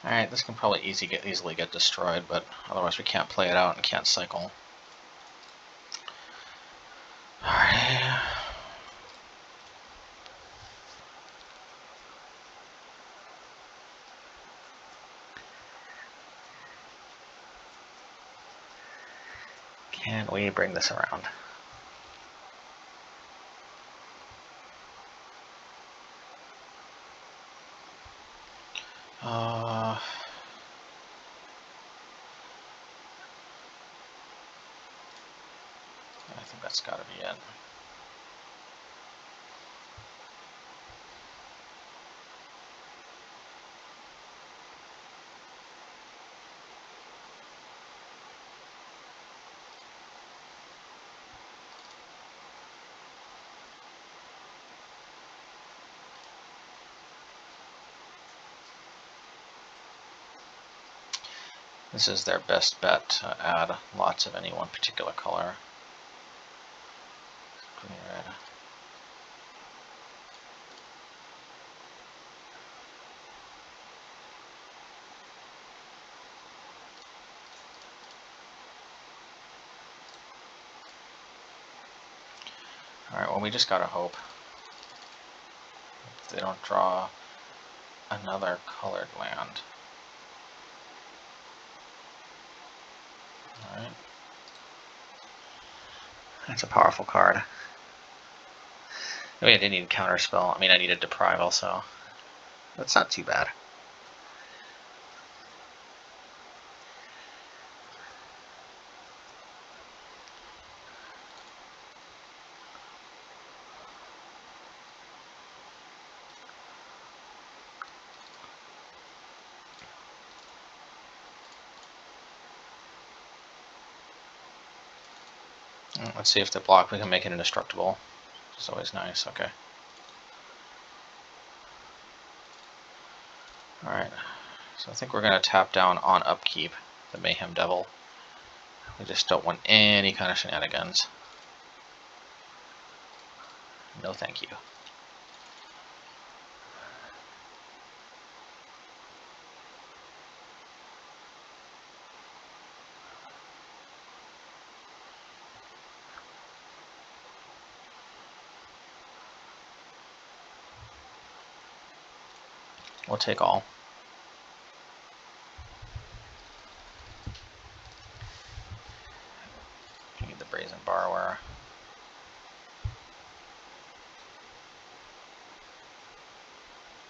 Alright, this can probably easily get destroyed, but otherwise we can't play it out and can't cycle. Alright. Can we bring this around? I think that's gotta be it. This is their best bet to add lots of any one particular color. Green, red. Alright, well, we just gotta hope they don't draw another colored land. Alright. That's a powerful card. I mean, I did need Counterspell. I mean, I needed Deprive also. That's not too bad. Let's see if the block we can make it indestructible. It's always nice. Okay. Alright. So I think we're going to tap down on upkeep the Mayhem Devil. We just don't want any kind of shenanigans. No thank you. We'll take all. Need the Brazen Borrower.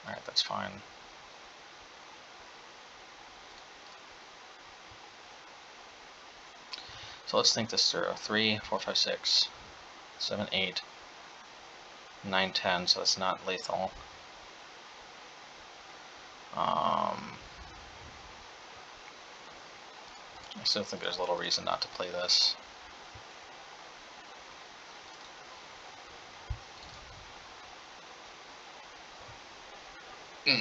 Alright, that's fine. So let's think this through. 3, 4, 5, 6, 7, 8, 9, 10, so that's not lethal. I still think there's little reason not to play this.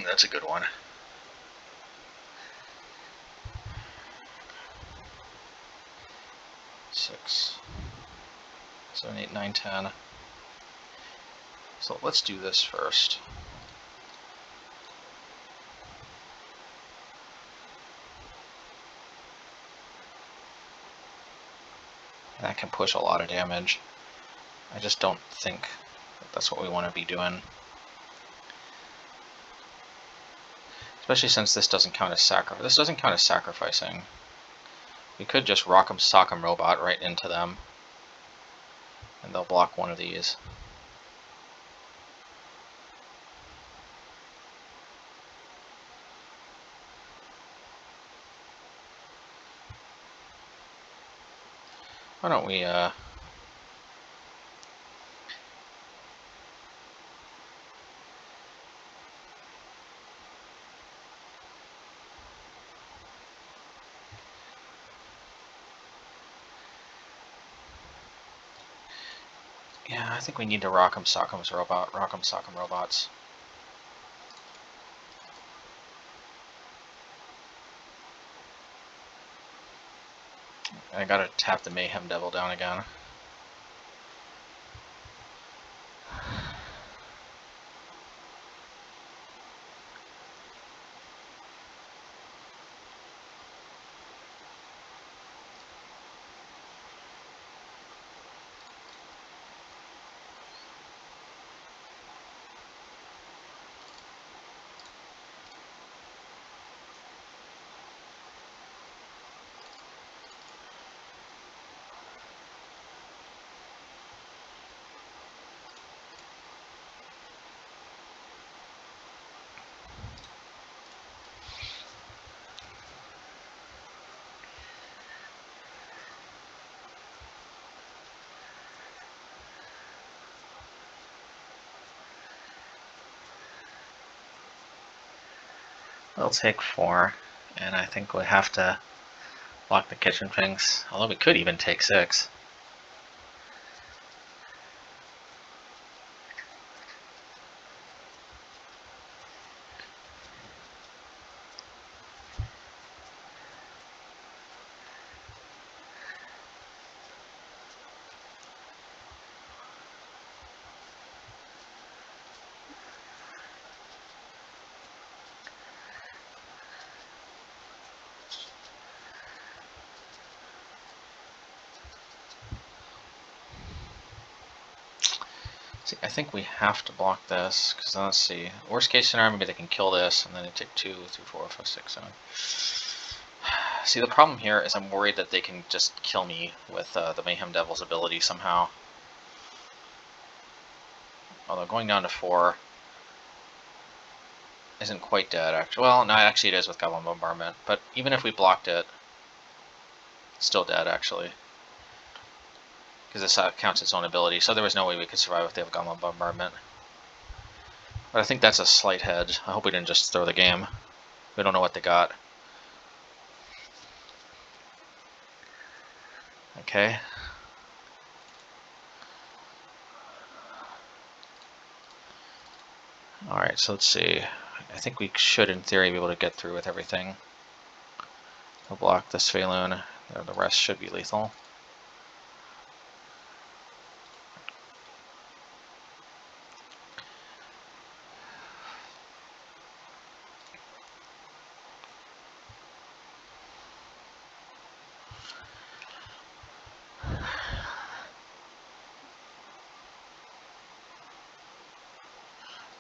That's a good one. 6, 7, 8, 9, 10. So let's do this first. That can push a lot of damage. I just don't think that that's what we want to be doing. Especially since this doesn't count as sacrifice. This doesn't count as sacrificing. We could just Rock'em Sock'em Robot right into them, and they'll block one of these. Why don't we yeah, I think we need to Rock'em Sock'em's Robot, Rock'em Sock'em Robots. I gotta tap the Mayhem Devil down again. We'll take 4, and I think we have to block the Kitchen Finks, although we could even take 6. See, I think we have to block this, because let's see. Worst case scenario, maybe they can kill this, and then they take 2, 3, 4, 5, 6, 7. See, the problem here is I'm worried that they can just kill me with the Mayhem Devil's ability somehow. Although going down to 4 isn't quite dead, actually. Well, no, actually it is with Goblin Bombardment. But even if we blocked it, it's still dead, actually. Because this counts its own ability, so there was no way we could survive if they have Goblin Bombardment. But I think that's a slight hedge. I hope we didn't just throw the game. We don't know what they got. Okay. Alright, so let's see. I think we should, in theory, be able to get through with everything. We'll block this Pheloon. The rest should be lethal.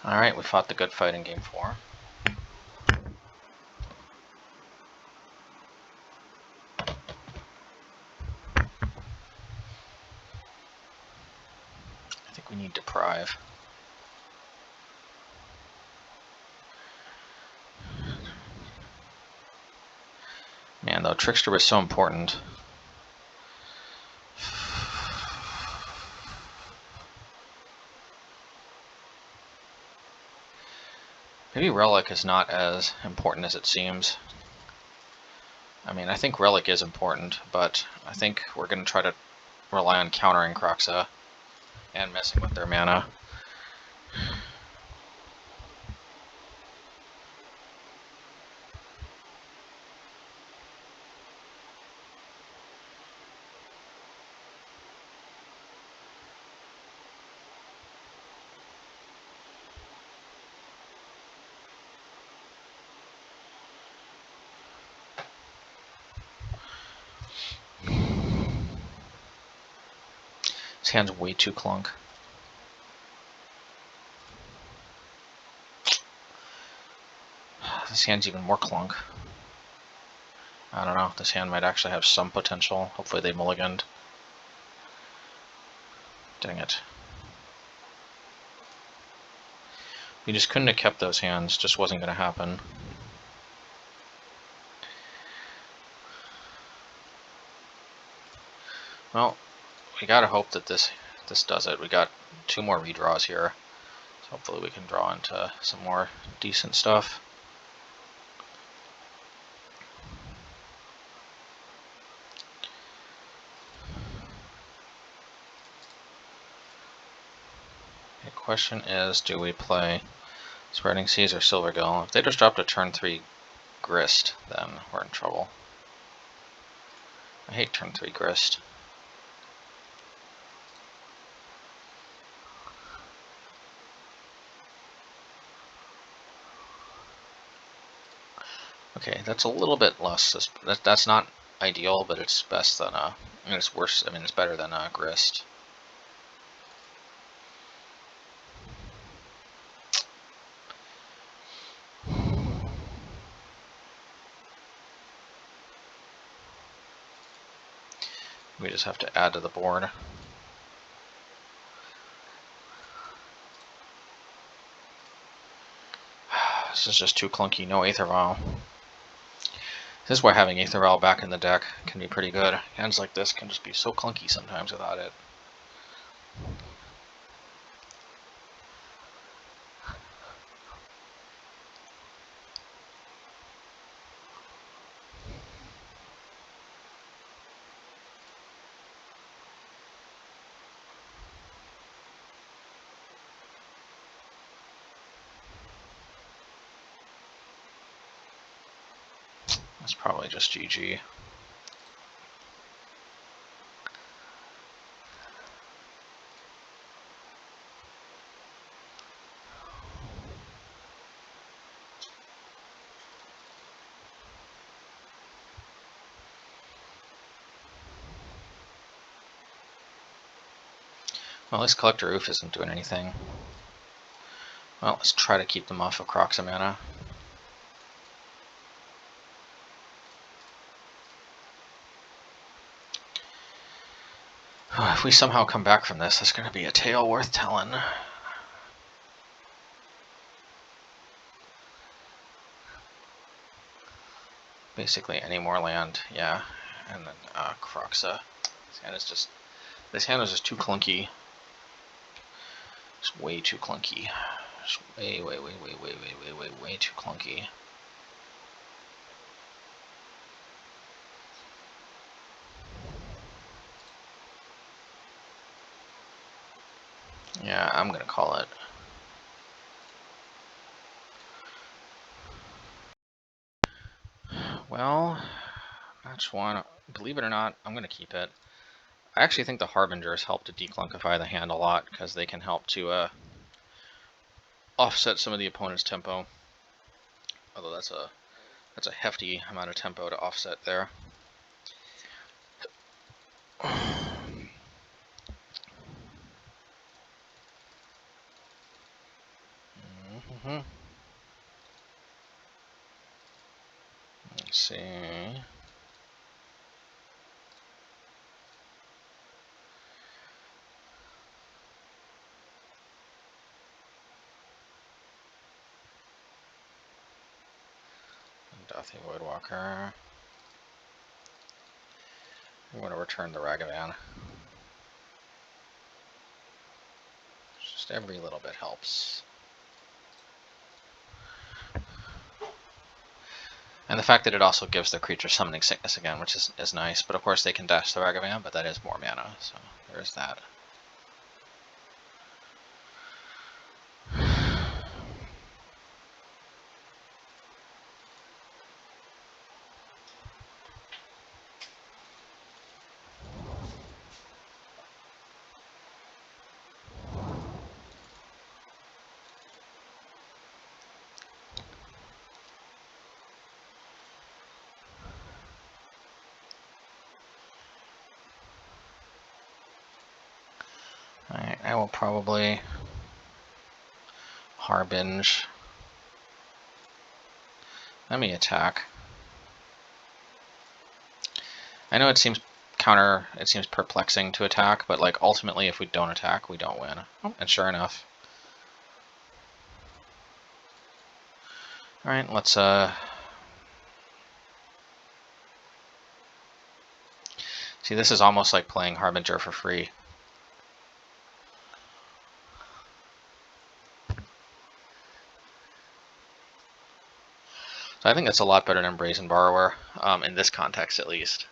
Alright, we fought the good fight in game 4. think we need Deprive. Man, though, Trickster was so important. Maybe Relic is not as important as it seems. I mean, I think Relic is important, but I think we're going to try to rely on countering Kroxa and messing with their mana. His hand's way too clunk. This hand's even more clunk. I don't know. This hand might actually have some potential. Hopefully they mulliganed. Dang it. We just couldn't have kept those hands. Just wasn't going to happen. Well, we gotta hope that this does it. We got 2 more redraws here. So hopefully we can draw into some more decent stuff. The question is, do we play Spreading Seas or Silvergill? If they just dropped a turn 3 Grist, then we're in trouble. I hate turn 3 Grist. Okay, that's a little bit less. That's not ideal, but it's best than I mean, it's worse. I mean, it's better than Grist. We just have to add to the board. This is just too clunky. No Aether Vial. This is why having Aether Vial back in the deck can be pretty good. Hands like this can just be so clunky sometimes without it. That's probably just GG. Well, this Collector Roof isn't doing anything. Well, let's try to keep them off of Kroxa mana. If we somehow come back from this, that's going to be a tale worth telling. Basically any more land, yeah. And then Kroxa. This hand is just too clunky. It's way too clunky. It's way too clunky. Yeah, I'm gonna call it. Well, match 1. Believe it or not, I'm gonna keep it. I actually think the Harbingers help to declunkify the hand a lot because they can help to offset some of the opponent's tempo. Although that's a hefty amount of tempo to offset there. Let's see. Stealthy Woodwalker. I'm going to return the Ragavan. Just every little bit helps. And the fact that it also gives the creature Summoning Sickness again, which is nice. But of course they can dash the Ragavan, but that is more mana, so there's that. Alright, I will probably Harbinge. Let me attack. I know it seems perplexing to attack, but like ultimately if we don't attack, we don't win. Oh, and sure enough. Alright, let's see, this is almost like playing Harbinger for free. So I think that's a lot better than Brazen Borrower, in this context at least.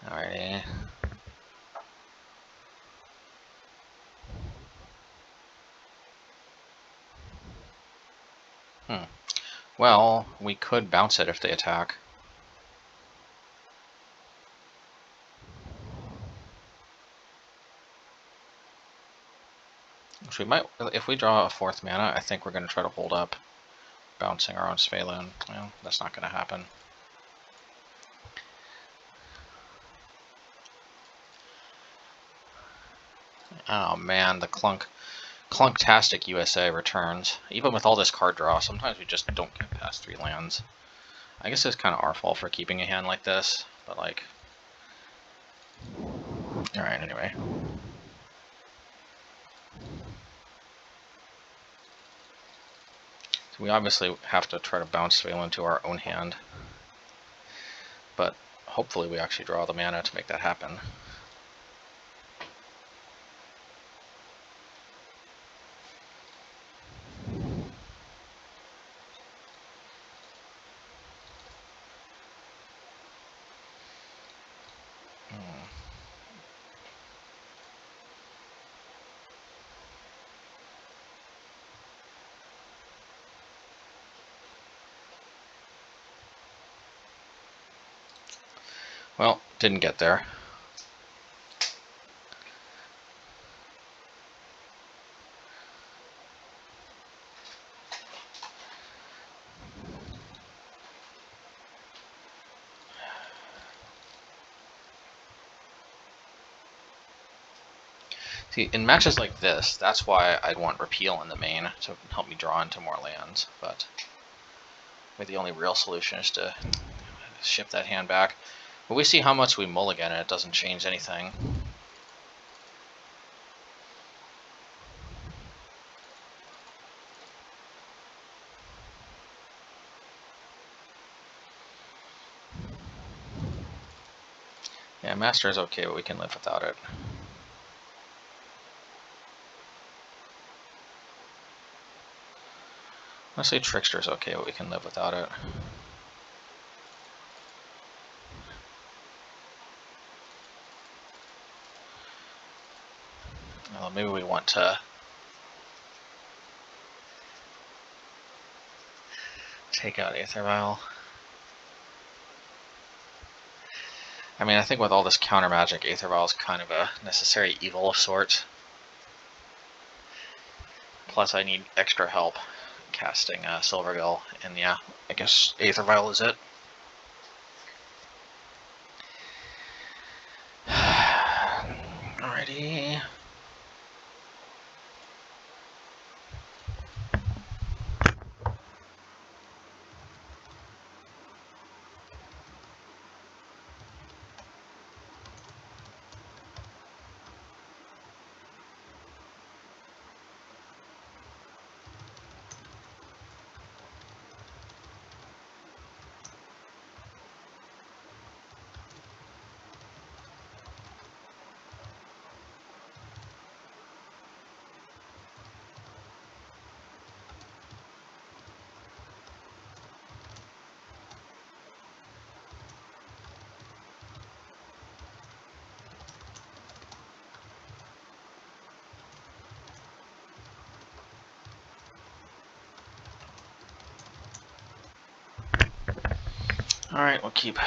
Alrighty. Well, we could bounce it if they attack. Which we might, if we draw a 4th mana, I think we're going to try to hold up bouncing our own Svalin. Well, that's not going to happen. Oh man, the Clunktastic USA returns. Even with all this card draw, sometimes we just don't get past 3 lands. I guess it's kind of our fault for keeping a hand like this, but like... Alright, anyway. So we obviously have to try to bounce Svalin into our own hand. But hopefully we actually draw the mana to make that happen. Well, didn't get there. See, in matches like this, that's why I'd want Repeal in the main to help me draw into more lands, but maybe the only real solution is to ship that hand back. But we see how much we mulligan and it doesn't change anything. Yeah, Master is okay, but we can live without it. Let's say Trickster is okay, but we can live without it. Well, maybe we want to take out Aether Vial. I mean, I think with all this counter magic, Aether Vial is kind of a necessary evil of sorts. Plus, I need extra help casting Silvergill, and yeah, I guess Aether Vial is it. Alrighty. Alright, we'll keep.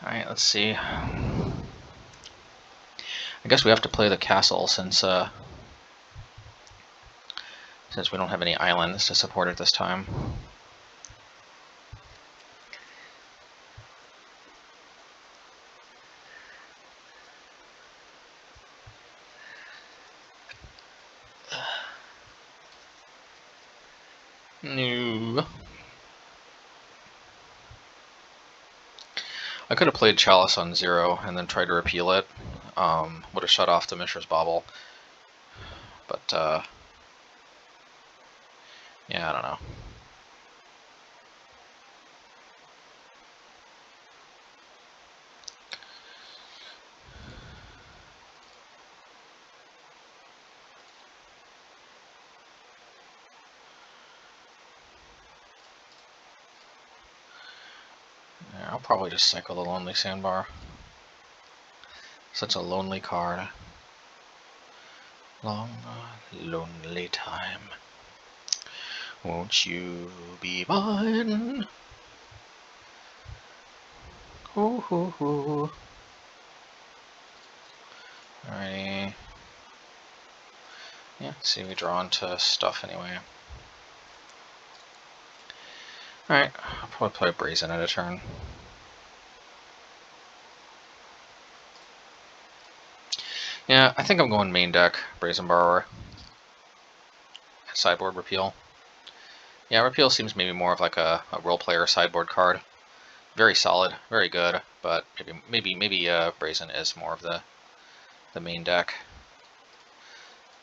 Alright, let's see. I guess we have to play the castle since we don't have any islands to support it this time. No. I could have played Chalice on 0 and then tried to repeal it. Would have shut off the Mishra's Bauble. But, yeah, I don't know. Yeah, I'll probably just cycle the Lonely Sandbar. Such a lonely card. Long, lonely time. Won't you be mine? Hoo hoo hoo. Alrighty. Yeah, see, we draw into stuff anyway. Alright, I'll probably play Brazen at a turn. Yeah, I think I'm going main deck, Brazen Borrower. Sideboard Repeal. Yeah, Repeal seems maybe more of like a role player sideboard card. Very solid, very good, but maybe Brazen is more of the main deck.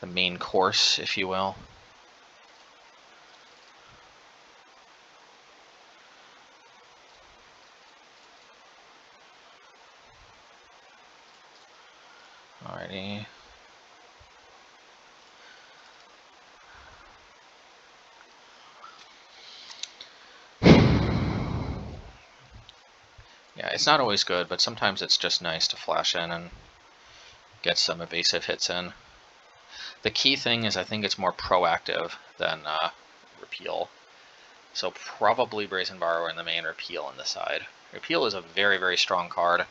The main course, if you will. Alrighty. Yeah, it's not always good, but sometimes it's just nice to flash in and get some evasive hits in. The key thing is I think it's more proactive than Repeal. So probably Brazen Borrower in the main, Repeal on the side. Repeal is a very, very strong card,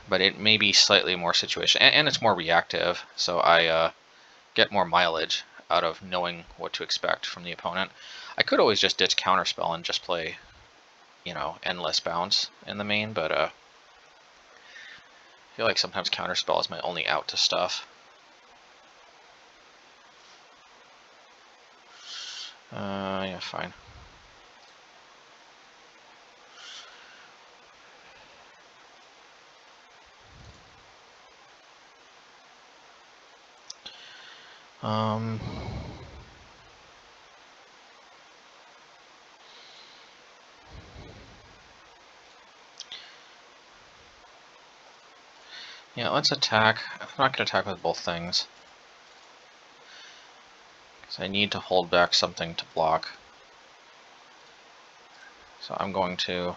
but it may be slightly more situation, and it's more reactive, so I get more mileage out of knowing what to expect from the opponent. I could always just ditch Counterspell and just play, you know, Endless Bounce in the main, but I feel like sometimes Counterspell is my only out to stuff. Yeah, fine. Yeah, let's attack. I'm not going to attack with both things, because I need to hold back something to block. So I'm going to,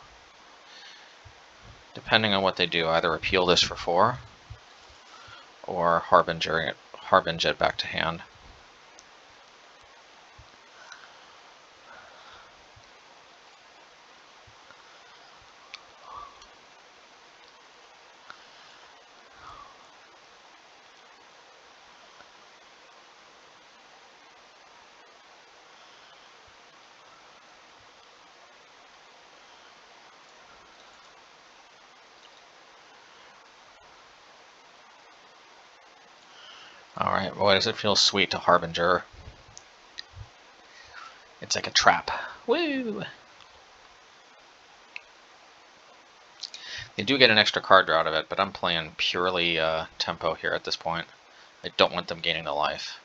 depending on what they do, either repeal this for 4, or Harbinger it back to hand. Alright, boy, does it feel sweet to Harbinger. It's like a trap. Woo! They do get an extra card draw out of it, but I'm playing purely tempo here at this point. I don't want them gaining the life.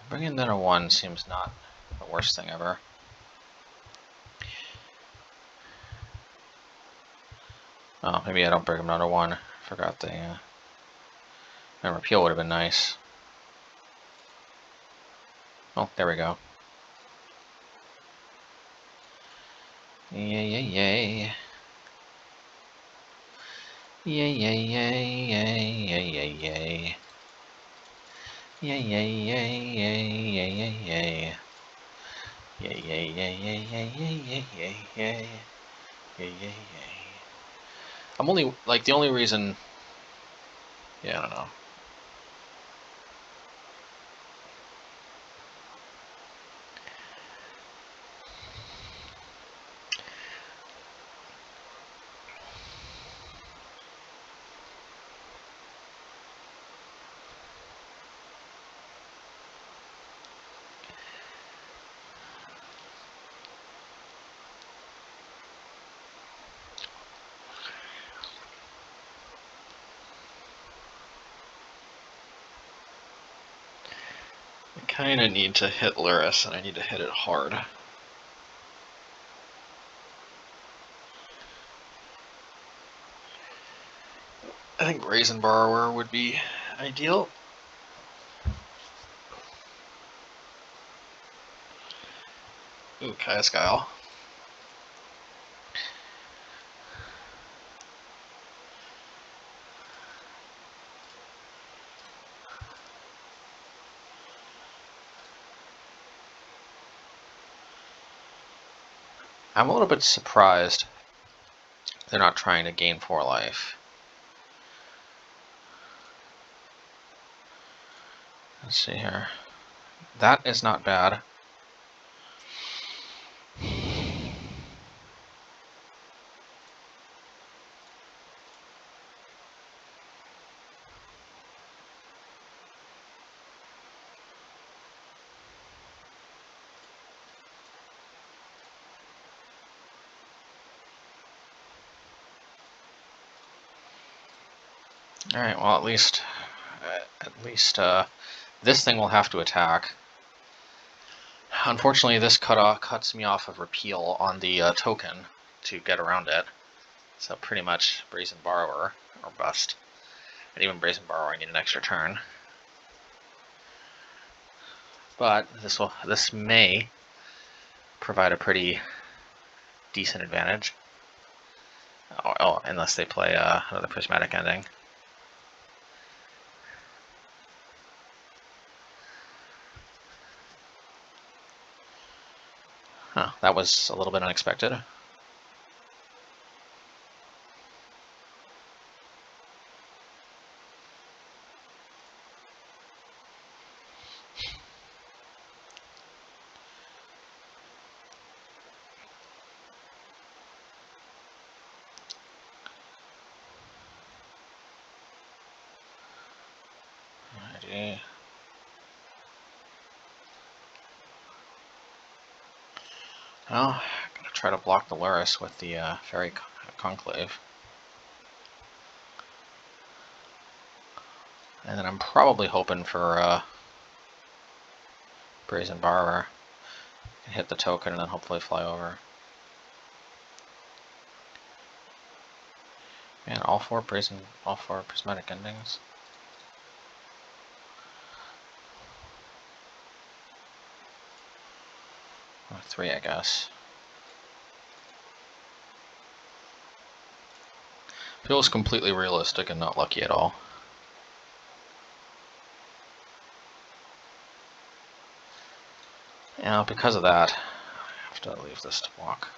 Bringing down a 1 seems not the worst thing ever. Oh, maybe I don't bring him down to 1. Forgot the... and repeal would have been nice. Oh, there we go. Yay, yay, yay. Yay, yay, yay, yay, yay, yay, yay. Yay, yay, yay, yay, yay, yay, yay. Yay, yay, yay, yay, yay, yay, yay, yay, yay. Yay, yay, yay. I'm only, like, the only reason... Yeah, I don't know. I kind of need to hit Luris, and I need to hit it hard. I think Brazen Borrower would be ideal. Ooh, Jeskai. I'm a little bit surprised they're not trying to gain 4 life. Let's see here. That is not bad. Alright, well, at least this thing will have to attack. Unfortunately, this cuts me off of repeal on the token to get around it. So pretty much Brazen Borrower, or bust. And even Brazen Borrower, I need an extra turn. But this may provide a pretty decent advantage. Oh, unless they play another prismatic ending. Huh, that was a little bit unexpected. Alrighty. Well, I'm gonna try to block the Luris with the Faerie Conclave. And then I'm probably hoping for Brazen Borrower. Hit the token and then hopefully fly over. Man, all four prismatic endings. Or 3, I guess. Feels completely realistic and not lucky at all. Yeah, because of that, I have to leave this to walk.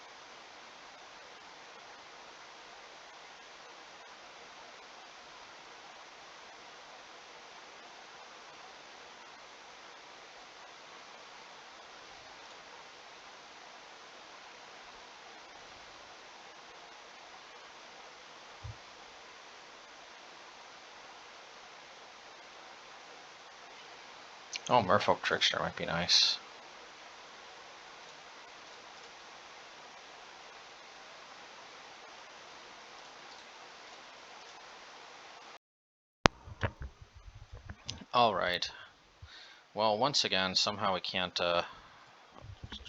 Oh, Merfolk Trickster might be nice. Alright. Well, once again, somehow we can't,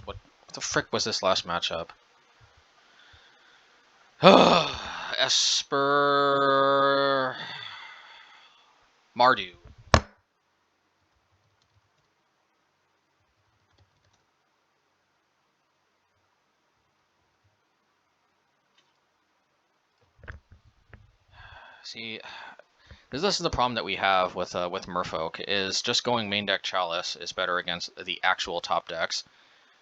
what the frick was this last matchup? Esper... Mardu. See, this is the problem that we have with Merfolk, is just going main deck Chalice is better against the actual top decks,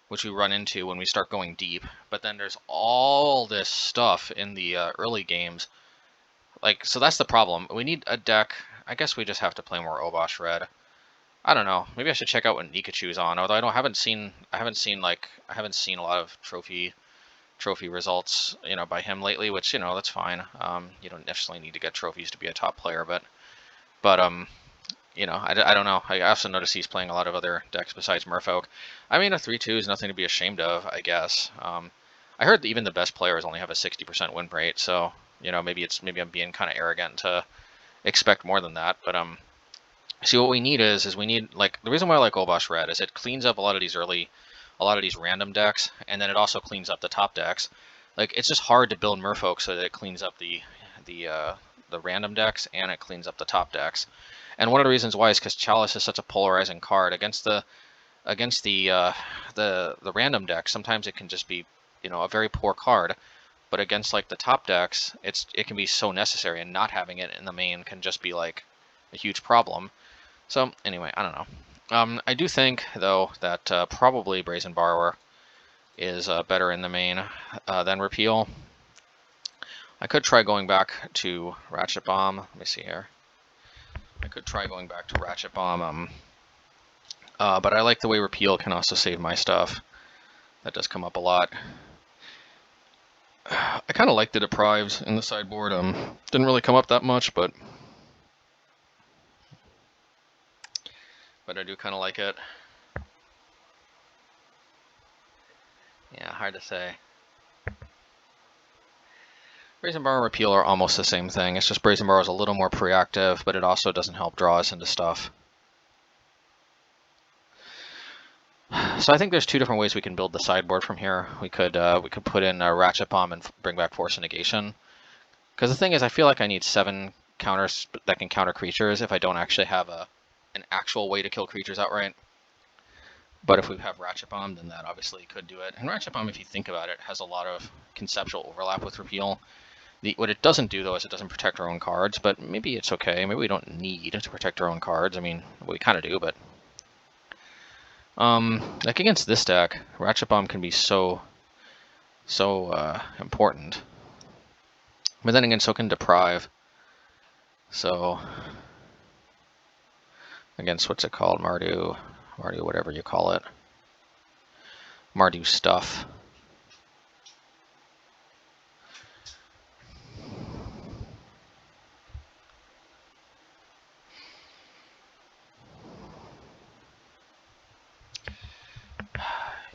which we run into when we start going deep. But then there's all this stuff in the early games. Like, so that's the problem. We need a deck. I guess we just have to play more Obosh Red. I don't know. Maybe I should check out what Nikachu's on. Although I haven't seen a lot of trophy results, by him lately. Which, that's fine. You don't necessarily need to get trophies to be a top player, but I don't know. I also notice he's playing a lot of other decks besides Merfolk. I mean, a 3-2 is nothing to be ashamed of, I guess. I heard that even the best players only have a 60% win rate, so maybe I'm being kind of arrogant to expect more than that. But see, what we need is we need, like, the reason why I like Obosh Red is it cleans up a lot of these random decks, and then it also cleans up the top decks. Like, it's just hard to build Merfolk so that it cleans up the random decks and it cleans up the top decks. And one of the reasons why is because Chalice is such a polarizing card against the random deck. Sometimes it can just be a very poor card, but against like the top decks, it can be so necessary, and not having it in the main can just be like a huge problem. So anyway, I don't know. I do think though that probably Brazen Borrower is better in the main than Repeal. I could try going back to Ratchet Bomb. Let me see here. I could try going back to Ratchet Bomb, but I like the way Repeal can also save my stuff. That does come up a lot. I kind of like the Deprives in the sideboard. Didn't really come up that much, but I do kind of like it. Yeah, hard to say. Brazen Borrow and Repeal are almost the same thing. It's just Brazen Borrow is a little more preactive, but it also doesn't help draw us into stuff. So I think there's two different ways we can build the sideboard from here. We could put in a Ratchet Bomb and bring back Force of Negation. Because the thing is, I feel like I need 7 counters that can counter creatures if I don't actually have an actual way to kill creatures outright. But if we have Ratchet Bomb, then that obviously could do it. And Ratchet Bomb, if you think about it, has a lot of conceptual overlap with Repeal. What it doesn't do, though, is it doesn't protect our own cards, but maybe it's okay. Maybe we don't need to protect our own cards. I mean, we kind of do, but... like against this deck, Ratchet Bomb can be so important. But then again, so can Deprive. So... against, what's it called? Mardu, whatever you call it. Mardu stuff.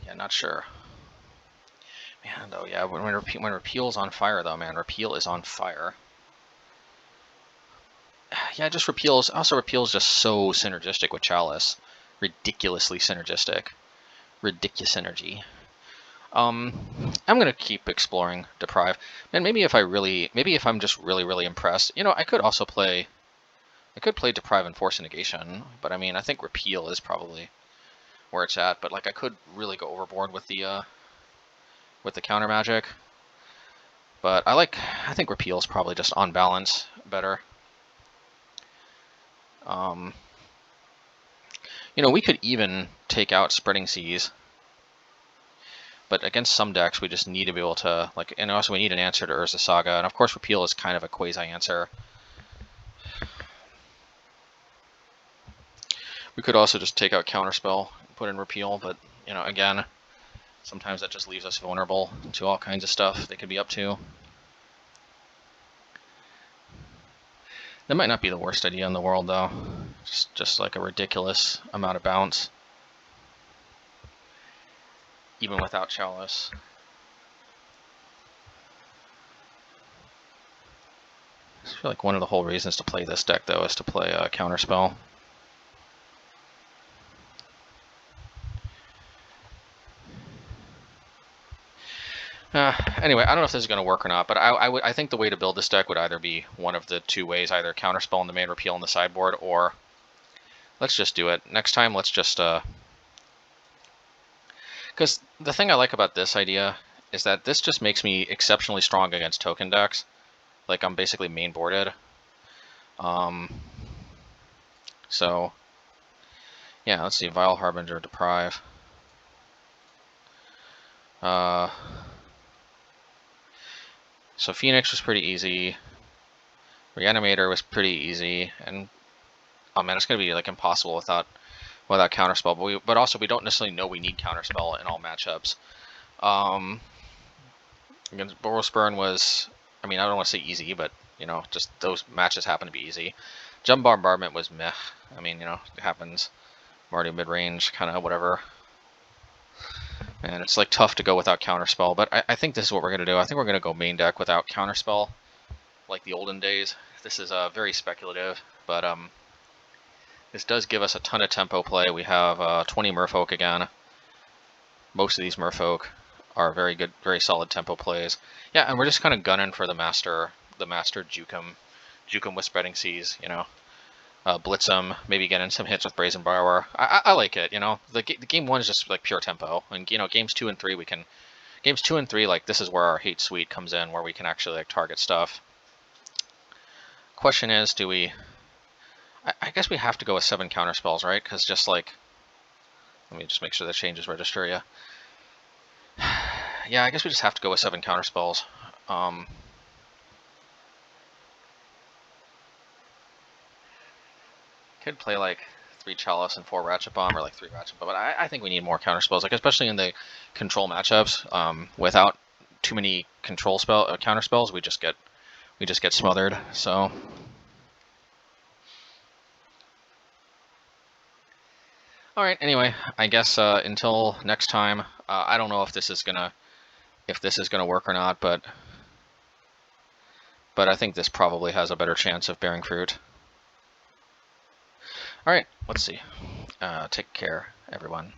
Yeah, not sure. Man, though, yeah, when Repeal's on fire, though, man, Repeal is on fire. Yeah, just Repeal's, also Repeal's just so synergistic with Chalice. Ridiculously synergistic. Ridiculous synergy. I'm gonna keep exploring Deprive. Man, maybe if I'm just really impressed, I could also play, Deprive and Force Negation, but I mean, I think Repeal is probably where it's at, but like I could really go overboard with the counter magic. But I think Repeal is probably just on balance better. We could even take out Spreading Seas But against some decks, we just need to be able to, like, and also we need an answer to Urza Saga. And of course, Repeal is kind of a quasi-answer. We could also just take out Counterspell and put in Repeal, but, you know, again, sometimes that just leaves us vulnerable to all kinds of stuff they could be up to. That might not be the worst idea in the world, though. Just like a ridiculous amount of bounce. Even without Chalice. I feel like one of the whole reasons to play this deck, though, is to play Counterspell. Anyway, I don't know if this is going to work or not, but I think the way to build this deck would either be one of the two ways, either Counterspell in the main, Repeal on the sideboard, or let's just do it. Next time, let's just... Because the thing I like about this idea is that this just makes me exceptionally strong against token decks. Like, I'm basically main boarded. So, yeah, let's see. Vial, Harbinger, Deprive. So Phoenix was pretty easy. Reanimator was pretty easy, and oh man, it's gonna be like impossible without Counterspell. But also we don't necessarily know we need Counterspell in all matchups. Against Boros Burn was, I mean, I don't want to say easy, but you know, just those matches happen to be easy. Jump Bombardment was meh. I mean, you know, it happens. Mardu Midrange, kind of whatever. And it's like tough to go without Counterspell, but I think this is what we're gonna do. I think we're gonna go main deck without Counterspell, like the olden days. This is very speculative, but this does give us a ton of tempo play. We have 20 Merfolk again. Most of these Merfolk are very good, very solid tempo plays. Yeah, and we're just kind of gunning for the master juke 'em with Spreading Seas, you know. Blitz them, maybe get in some hits with Brazen Borrower. I like it, you know. The game 1 is just like pure tempo, and you know, games 2 and 3 games 2 and 3, like this is where our hate suite comes in, where we can actually like target stuff. Question is, do we? I guess we have to go with 7 Counterspells, right? Because just like, let me just make sure that changes register. Yeah. Yeah, I guess we just have to go with 7 Counterspells. Could play like 3 Chalice and 4 Ratchet Bomb, or like 3 Ratchet Bomb, but I think we need more Counterspells, like especially in the control matchups. Without too many counterspells, we just get smothered. So, all right. Anyway, I guess until next time, I don't know if this is gonna work or not, but I think this probably has a better chance of bearing fruit. All right, let's see. Take care, everyone.